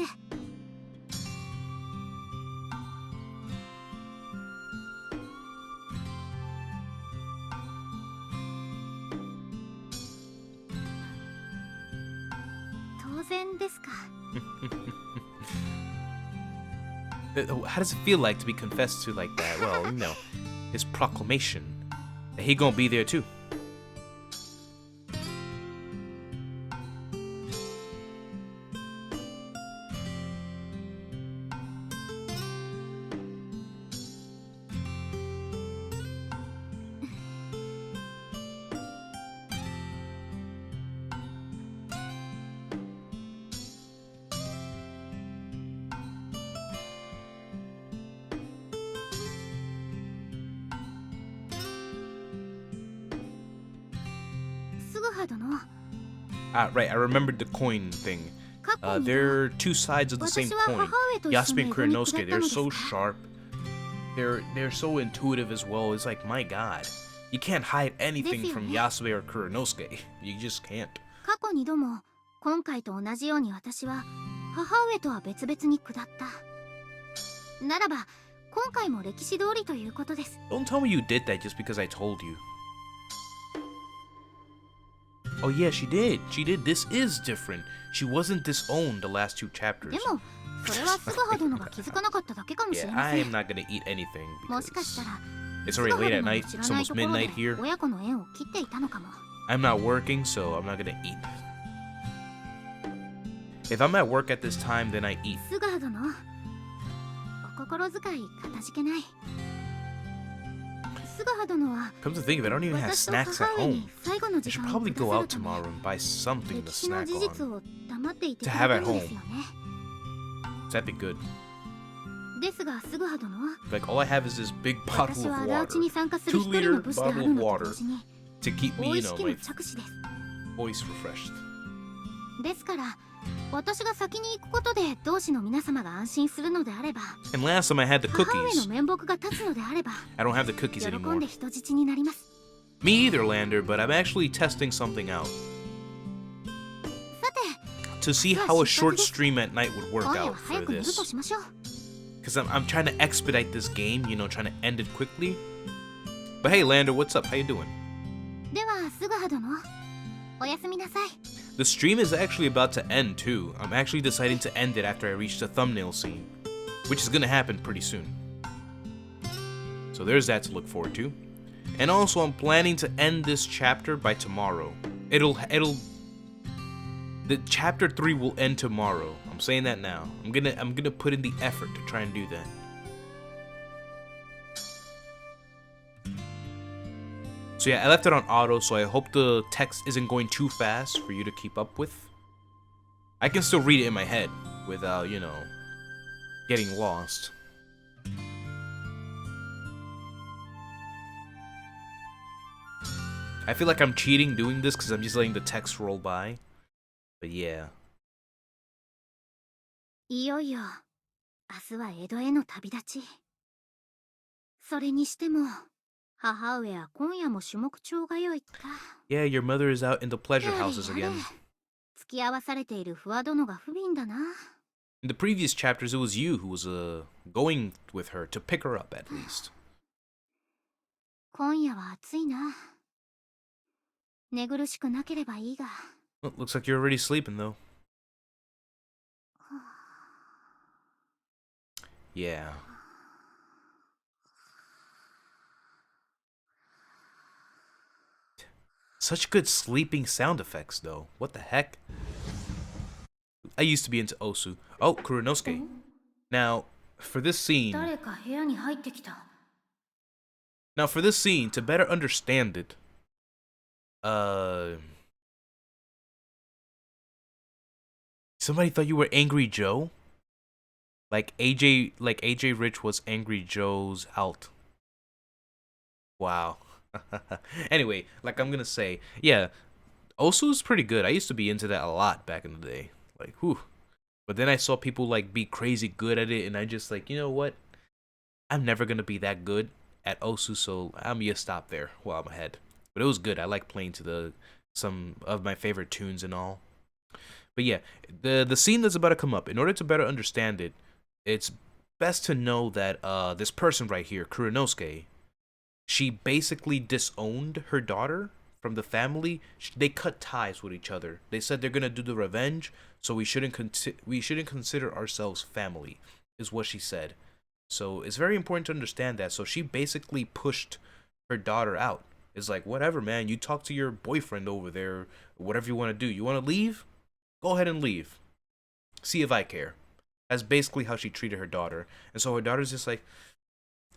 当然ですか。How does it feel like to be confessed to like that? Well, you know, his proclamation that he gonna be there too. Right, I remembered the coin thing. They're two sides of the same coin. Yasube and Kurenosuke, they're so sharp. They're so intuitive as well. It's like, my god. You can't hide anything from Yasube or Kurenosuke. You just can't. 過去2度も今回と同じように私は母上とは別々に下った。ならば今回も歴史通りということです。 Don't tell me you did that just because I told you. Oh yeah, she did. She did. This is different. She wasn't disowned the last 2 chapters. でもそれはスガハ殿が気づかなかっただけかもしれ Yeah, ま I せ am ん。 not gonna eat anything もしかした because ら it's スガ already ハ late 殿 at の night. 知ら It's ない almost ところで midnight here. 親子の縁を切っていたのかも。 I'm not working, so I'm not gonna eat. If I'm at work at this time, then I eat. スガハ殿、お心遣いかたじけない。スガハ殿は Come to think of it, I don't even have 私と snacks 母 at 上 home. に最後の I 時 should 間を probably くだ go さ out るため tomorrow and buy something to 歴史の snack 事実 on. を黙っていて To く have れ at たんですよね。 That'd be good. ですがスグハ殿、 Like, all I have is this big 私 bottle は of 仇討ち water に参加する一人の武士であるのと同時に to keep me, 大 you 意 know, 識 my の着手です。 voice refreshed. ですから私が先に行くことで同志の皆様が安心するのであれば、 And last time I had the 母上 cookies. の面目が立つのであれば I don't have the cookies 喜ん anymore. で人質になります。 Me either, Lander, but I'm actually testing something out さて to see how a short stream at night would work 今夜 out は for 早く寝ると this. しましょう。 Because I'm trying to expedite this game, you know, trying to end it quickly. But hey, Lander, what's up? How you doing? ではスグハ殿、おやすみなさい。 The stream is actually about to end too. I'm actually deciding to end it after I reach the thumbnail scene, which is gonna happen pretty soon. So there's that to look forward to. And also, I'm planning to end this chapter by tomorrow. The chapter 3 will end tomorrow. I'm saying that now. I'm gonna put in the effort to try and do that. So yeah, I left it on auto, so I hope the text isn't going too fast for you to keep up with. I can still read it in my head without, you know, getting lost. I feel like I'm cheating doing this because I'm just letting the text roll by. But yeah. いよいよ明日は江戸への旅立ち。それにしても母上は今夜も種目調が良いか。 Yeah, your mother is out in the pleasure houses やれや again. れ付き合わされている不破殿が不憫だな。 In the previous chapters, it was you who was going with her to pick her up at least. 今夜は暑いな。寝苦しくなければいいが。 Well, looks like you're already sleeping though. Yeah. Such good sleeping sound effects though. What the heck? I used to be into Osu. Oh, Kuranosuke. Now, for this scene, 誰か部屋に入ってきた。 to better understand it, somebody thought you were Angry Joe? Like AJ Rich was Angry Joe's alt. Wow. Anyway, like I'm gonna say, yeah, Osu's pretty good. I used to be into that a lot back in the day. Like, whew. But then I saw people like be crazy good at it, and I just like, you know what? I'm never gonna be that good at Osu, so I'm gonna stop there while I'm ahead. But it was good. I like playing to some of my favorite tunes and all. But yeah, the scene that's about to come up, in order to better understand it, it's best to know that this person right here, Kuranosuke, she basically disowned her daughter from the family. They cut ties with each other. They said they're gonna do the revenge, so we shouldn't consider ourselves family, is what she said. So it's very important to understand that. So she basically pushed her daughter out. It's like, whatever, man. You talk to your boyfriend over there, whatever you want to do. You want to leave? Go ahead and leave. See if I care. That's basically how she treated her daughter. And so her daughter's just like,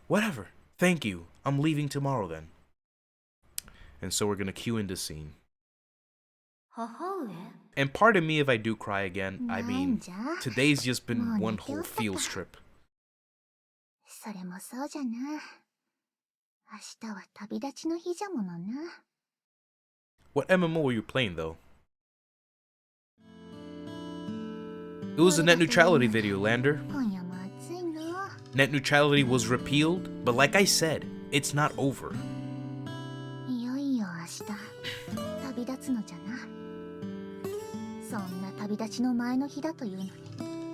whatever. Thank you. I'm leaving tomorrow then. And so we're going to cue in this scene. 母上 And pardon me if I do cry again. I なん mean, じゃ today's just been もう one 寝て whole おったか field trip. それもそうじゃな。明日は旅立ちの日じゃものな。 What MMO were you playing though? It was a net neutrality video, Lander. 今夜も暑いの。 Net neutrality was repealed, but like I said, it's not over. いよいよ明日旅立つのじゃな。そんな旅立ちの前の日だというのに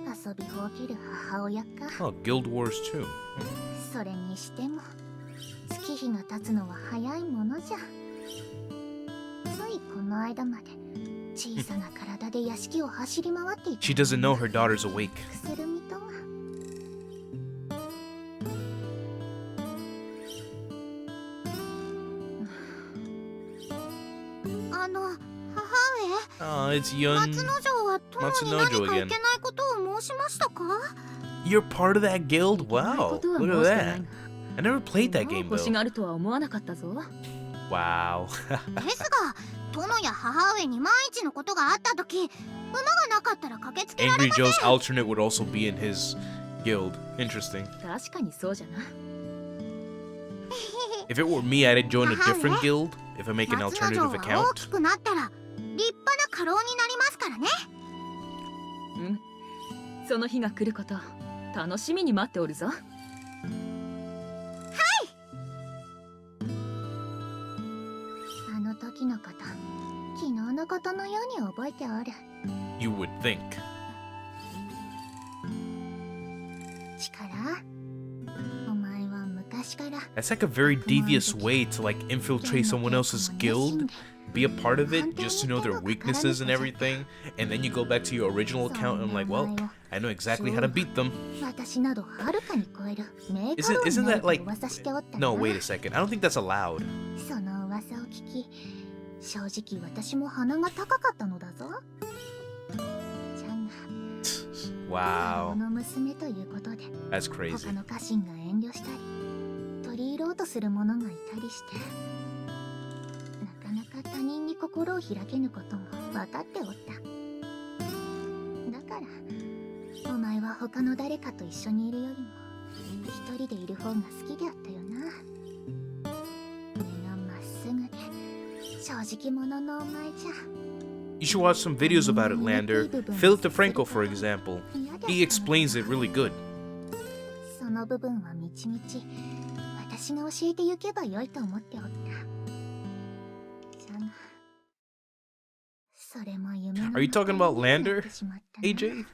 遊びほうける母親か。 Oh, Guild Wars 2. それにしても月日が経つのは早いものじゃ。ついこの間まで小さな体で屋敷を走り回っていた She doesn't know her daughter's awake. くするみとは。Oh, it's Yun. 松之丞は殿に何かいけないことを申しましたか？ You're part of that guild? Wow. Look at that. I never played that game 星 though. があるとは思わなかったぞ。 Wow. ですが、殿や母上に万一のことがあった時、馬がなかったら駆けつけられ Angry ません。 Joe's alternate would also be in his guild. Interesting. 確かにそうじゃな。 If it were me, I'd join a different guild if I make an 松之丞 alternative は大 account. きくなったら立派な家老になりますからね。その日が来ること楽しみに待っておるぞ。あの時のこと昨日のことのように覚えておる。 You would think. 力お前は昔から That's like a very devious way to like infiltrate someone else's guild, be a part of it just to know their weaknesses and everything, and then you go back to your original account and I'm like, well, I know exactly how to beat them. 私などはるかに超える名家老に Isn't なる that と like 噂しておったな。 No, wait a second. I don't think that's allowed. その噂を聞き、正直私も鼻が高かったのだぞ。じゃが、 Wow. この娘ということで That's crazy. 他の家臣が遠慮したり取り入ろうとする者がいたりして、なかなか他人に心を開けぬことも分かっておった。だからお前は他の誰かと一緒にいるよりも一人でいる方が好きであったよな。目がまっすぐで正直者のお前じゃ。 You should watch some videos about it, Lander. Philip DeFranco, for example. He explains it really good. その部分はみちみち私が教えてゆけばよいと思っておった。じゃがそれも夢の Are you talking about 中になっ Lander, てしまったな。 AJ?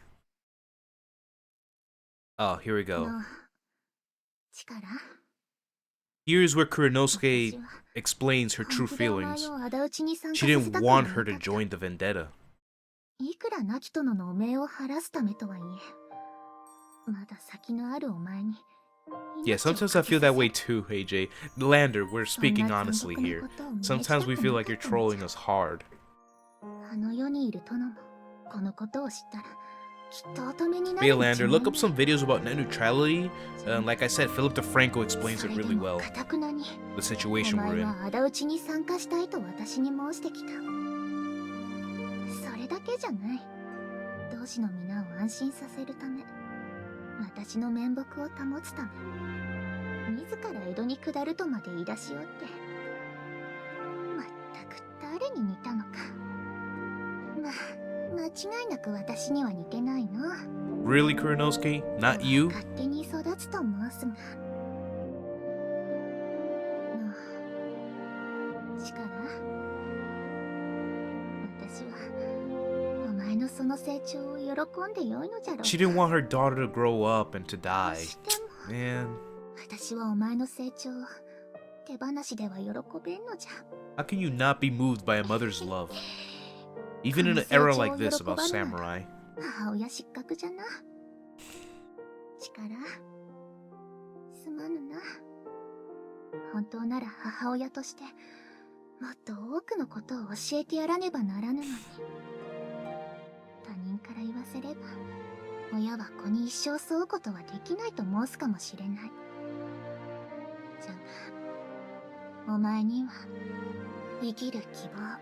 Oh, here we go. の力 Here's where Kuranosuke explains her true feelings. She didn't want her to join the vendetta. いくら亡き殿の汚名を晴らすためとはいえ、まだ先のあるお前に。 Yeah, sometimes I feel that way too, AJ. Lander, we're speaking honestly here. Sometimes we feel like you're trolling us hard. あの世にいる殿もこのことを知ったらきっと乙女にな But る yeah, に違い Lander, ない。 look up some videos about net neutrality. Like I said, Philip DeFranco explains it really well. それでも頑なに The situation お we're 前 in. は仇討ちに参加したいと私に申してきた。それだけじゃない。同志の皆を安心させるため、私の面目を保つため、自ら江戸に下るとまで言い出しおって、まったく誰に似たのか。まあ、間違いなく私には似てないな。 Really, Kuranosuke? Not you? 勝手に育つと申すが。力私はお前のその成長を喜んでよいのじゃろうか。 She didn't want her daughter to grow up and to ど die. うしても Man, 私はお前の成長を手放しでは喜べんのじゃ。 how can you not be moved by a mother's love? Even in an era like this about samurai. 母親失格じゃな。力すまぬな。本当なら母親としてもっと多くのことを教えてやらねばならぬのに。他人から言わせれば親は子に一生添うことはできないと申すかもしれない。じゃがお前には生きる希望、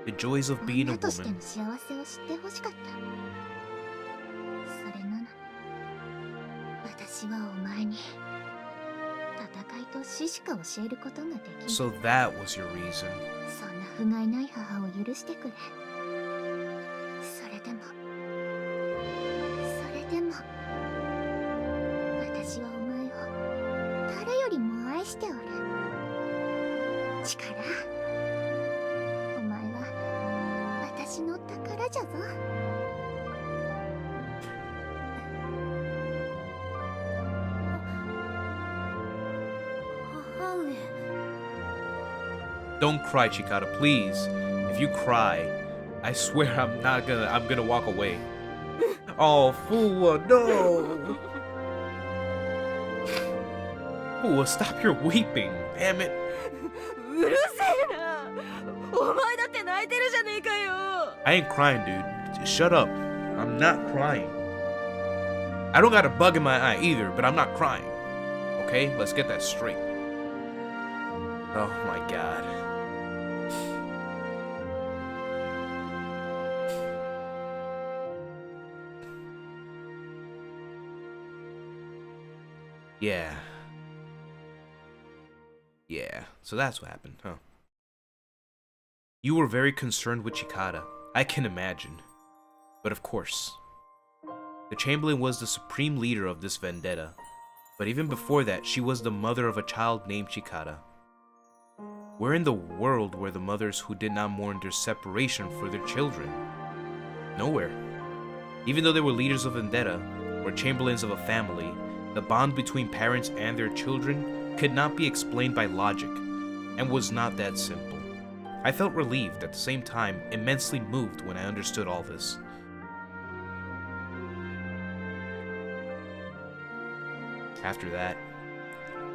The joys of being a 女として woman. の幸せを知ってほしかった。それなのに私はお前に戦いと死しか教えることができない。 So that was your reason. そんな不甲斐ない母を許してくれ。それでも私はお前を誰よりも愛しておる。力お前は私の宝じゃぞ。母上。 Don't cry, Chikata, please. If you cry, I swear I'm gonna walk away. Oh, Fuwa, no! Fuwa, stop your weeping, damn it. うるせえな。お前だって泣いてるじゃねえかよ。 I ain't crying, dude. Just shut up. I'm not crying. I don't got a bug in my eye either, but I'm not crying. Okay? Let's get that straight. Oh my god. Yeah. Yeah, so that's what happened, huh? You were very concerned with Chikara. I can imagine. But of course, the Chamberlain was the supreme leader of this vendetta. But even before that, she was the mother of a child named Chikara. Where in the world were the mothers who did not mourn their separation for their children? Nowhere. Even though they were leaders of vendetta, or chamberlains of a family, the bond between parents and their children could not be explained by logic, and was not that simple. I felt relieved, at the same time immensely moved when I understood all this. After that,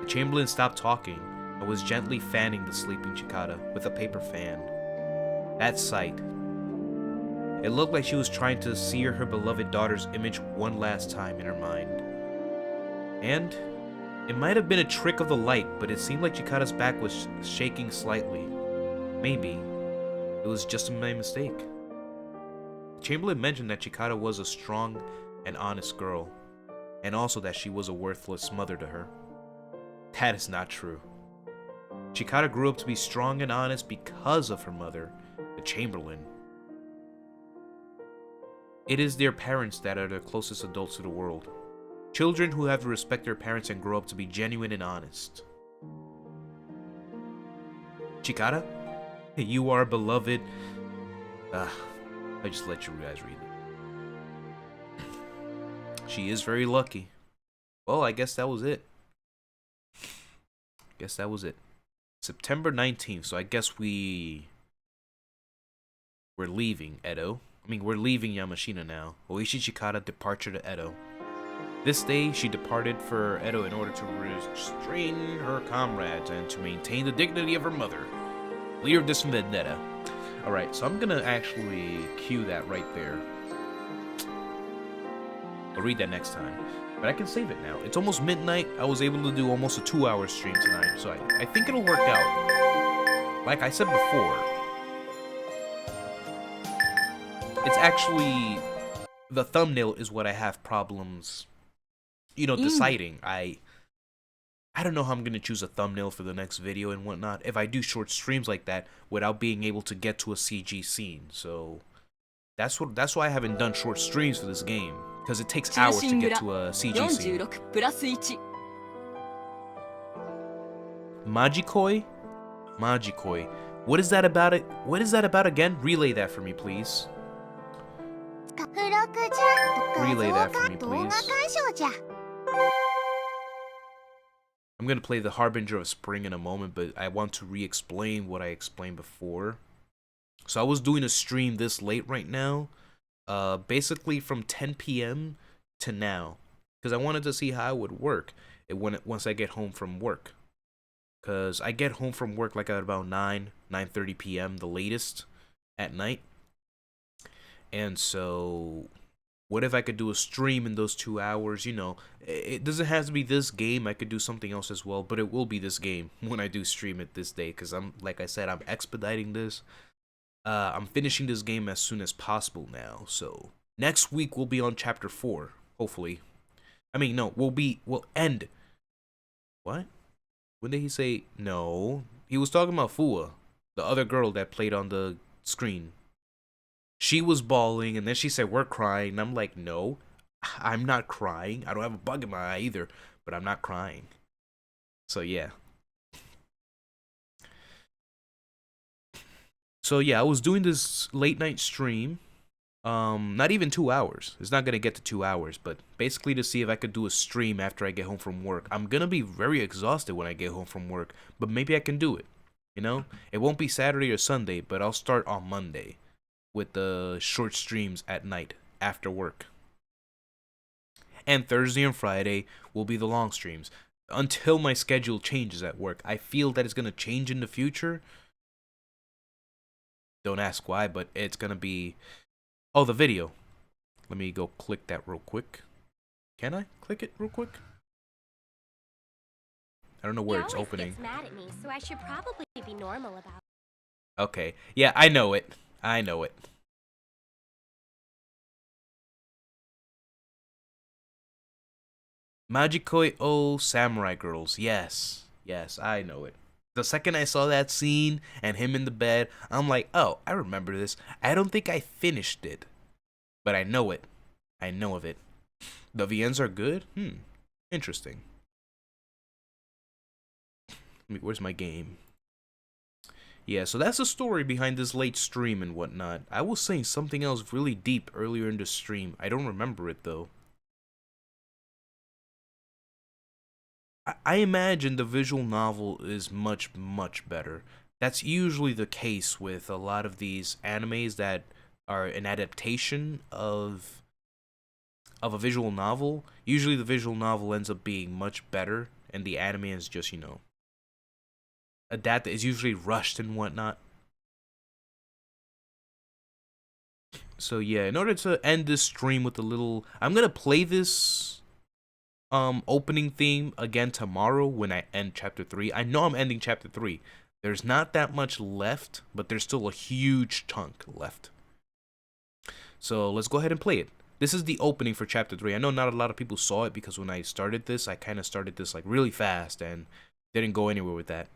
the Chamberlain stopped talking and was gently fanning the sleeping Chikara with a paper fan. That sight, it looked like she was trying to sear her beloved daughter's image one last time in her mind. And it might have been a trick of the light, but it seemed like Chikara's back was shaking slightly. Maybe it was just my mistake. The Chamberlain mentioned that Chikara was a strong and honest girl, and also that she was a worthless mother to her. That is not true. Chikara grew up to be strong and honest because of her mother, the Chamberlain. It is their parents that are the closest adults to the world. Children who have to respect their parents and grow up to be genuine and honest. Chikara, you are beloved. I just let you guys read it. She is very lucky. Well, I guess that was it. September 19th, so I guess we're leaving Edo. We're leaving Yamashina now. Oishi Chikara departure to Edo. This day, she departed for Edo in order to restrain her comrades and to maintain the dignity of her mother, leader of this vendetta. Alright, so I'm gonna actually cue that right there. I'll read that next time. But I can save it now. It's almost midnight. I was able to do almost a 2-hour stream tonight, so I think it'll work out. Like I said before, it's actually, the thumbnail is what I have problems, deciding. I don't know how I'm gonna choose a thumbnail for the next video and whatnot if I do short streams like that without being able to get to a CG scene. So that's why I haven't done short streams for this game, because it takes hours to get to a CG scene. Magikoi. What is that about it? What is that about again? Relay that for me, please. Relay that for me, please. I'm gonna play the Harbinger of Spring in a moment, but I want to re-explain what I explained before. So I was doing a stream this late right now, basically from 10 p.m. to now, because I wanted to see how it would work once I get home from work. Because I get home from work like at about 9:30 p.m. the latest at night. And so, what if I could do a stream in those 2 hours? It doesn't have to be this game. I could do something else as well, but it will be this game when I do stream it this day, because like I said, I'm expediting this. I'm finishing this game as soon as possible now. So next week we'll be on chapter 4, hopefully. No, we'll end. What? When did he say no? He was talking about Fuwa, the other girl that played on the screen. She was bawling, and then she said, we're crying. And I'm like, no, I'm not crying. I don't have a bug in my eye either, but I'm not crying. So, yeah. I was doing this late night stream. Not even 2 hours. It's not going to get to 2 hours, but basically to see if I could do a stream after I get home from work. I'm going to be very exhausted when I get home from work, but maybe I can do it. You know, it won't be Saturday or Sunday, but I'll start on Monday with the short streams at night after work. And Thursday and Friday will be the long streams until my schedule changes at work. I feel that it's going to change in the future. Don't ask why, but it's going to be... Oh, the video. Let me go click that real quick. Can I click it real quick? I don't know where it's opening. He always gets mad at me, so I should probably be normal about it. Okay. Yeah, I know it. I know it. Majikoi O Samurai Girls. Yes. Yes, I know it. The second I saw that scene and him in the bed, I'm like, oh, I remember this. I don't think I finished it, but I know it. I know of it. The VNs are good? Interesting. Where's my game? Yeah, so that's the story behind this late stream and whatnot. I was saying something else really deep earlier in the stream. I don't remember it, though. I imagine the visual novel is much, much better. That's usually the case with a lot of these animes that are an adaptation of a visual novel. Usually the visual novel ends up being much better, and the anime is just, you know, adapted. Is usually rushed and whatnot. So yeah, in order to end this stream with a little... I'm gonna play this opening theme again tomorrow when I end chapter 3. I know I'm ending chapter 3. There's not that much left, but there's still a huge chunk left. So let's go ahead and play it. This is the opening for chapter 3. I know not a lot of people saw it because when I started this, I kind of started this like really fast and didn't go anywhere with that.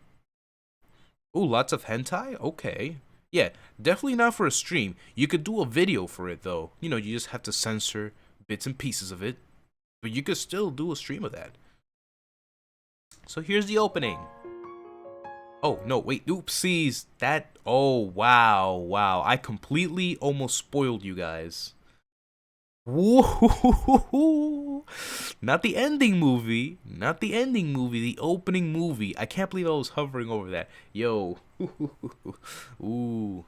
Ooh, lots of hentai? Okay. Yeah, definitely not for a stream. You could do a video for it though. You know, you just have to censor bits and pieces of it. But you could still do a stream of that. So here's the opening. Oh, no, wait, oopsies. That, oh, wow, wow. I completely almost spoiled you guys. Whoa. Not the ending movie. Not the ending movie, the opening movie. I can't believe I was hovering over that. Yo. Ooh.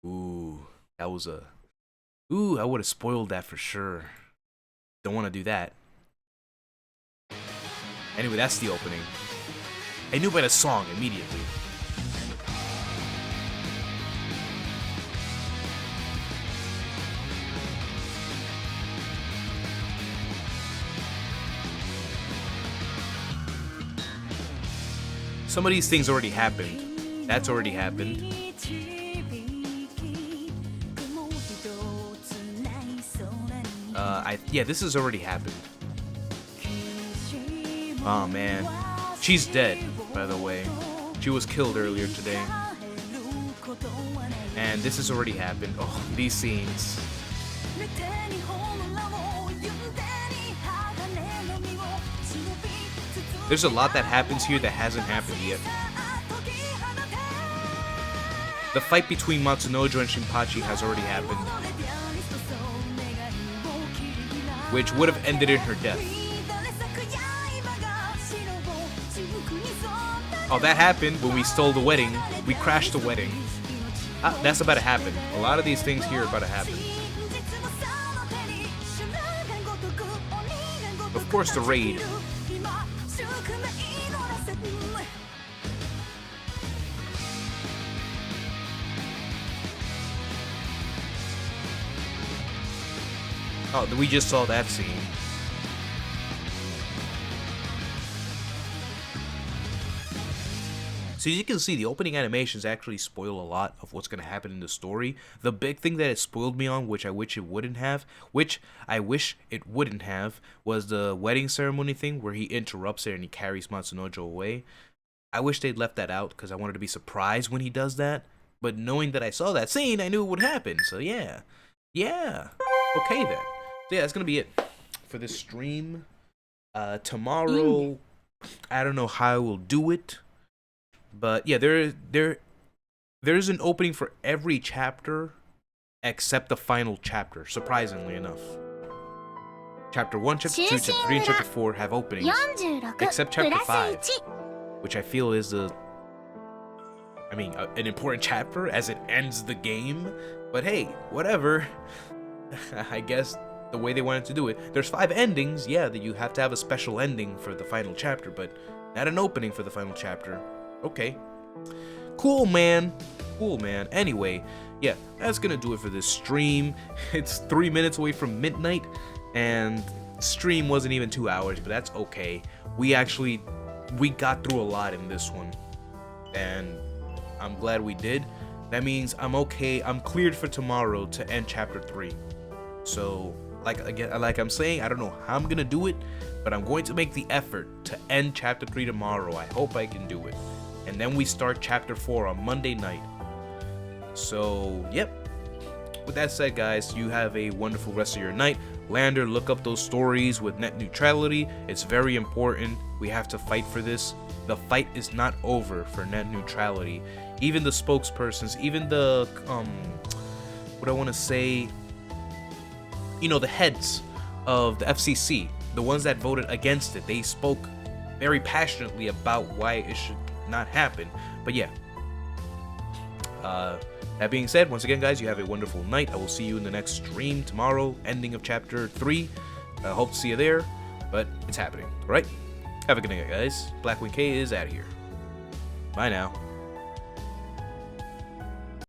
Ooh. That was a... Ooh, I would have spoiled that for sure. Don't want to do that. Anyway, that's the opening. I knew by the song immediately. Some of these things already happened. That's already happened. Yeah, this has already happened. Oh man, she's dead, by the way. She was killed earlier today. And this has already happened. Oh, these scenes. There's a lot that happens here that hasn't happened yet. The fight between Matsunojo and Shinpachi has already happened, which would have ended in her death. Oh, that happened when we stole the wedding. We crashed the wedding. That's about to happen. A lot of these things here are about to happen. Of course, the raid. Oh, we just saw that scene. So as you can see, the opening animations actually spoil a lot of what's going to happen in the story. The big thing that it spoiled me on, which I wish it wouldn't have, was the wedding ceremony thing where he interrupts it and he carries Matsunojo away. I wish they'd left that out because I wanted to be surprised when he does that. But knowing that I saw that scene, I knew it would happen. So yeah. Yeah. Okay then. So yeah, that's going to be it for this stream. Tomorrow, I don't know how I will do it. But yeah, there's an opening for every chapter except the final chapter, surprisingly enough. Chapter 1, Chapter 2, Chapter 3, and Chapter 4 have openings, except Chapter 5, which I feel is the I mean, an important chapter as it ends the game. But hey, whatever. I guess the way they wanted to do it. There's 5 endings, yeah, that you have to have a special ending for the final chapter, but not an opening for the final chapter. Okay. Cool, man. Cool, man. Anyway, yeah, that's gonna do it for this stream. It's 3 minutes away from midnight, and stream wasn't even 2 hours, but that's okay. We got through a lot in this one, and I'm glad we did. That means I'm okay. I'm cleared for tomorrow to end chapter 3. So, like I'm saying, I don't know how I'm gonna do it, but I'm going to make the effort to end chapter 3 tomorrow. I hope I can do it. And then we start chapter 4 on Monday night. So, yep. With that said, guys, you have a wonderful rest of your night. Lander, look up those stories with net neutrality. It's very important. We have to fight for this. The fight is not over for net neutrality. Even the spokespersons, even the, what I want to say, you know, the heads of the FCC, the ones that voted against it, they spoke very passionately about why it should not happen. But yeah, that being said, once again, guys, you have a wonderful night. I will see you in the next stream tomorrow, ending of chapter 3. I hope to see you there, but it's happening. All right, have a good night, guys. BlackwingKei is out of here. Bye now.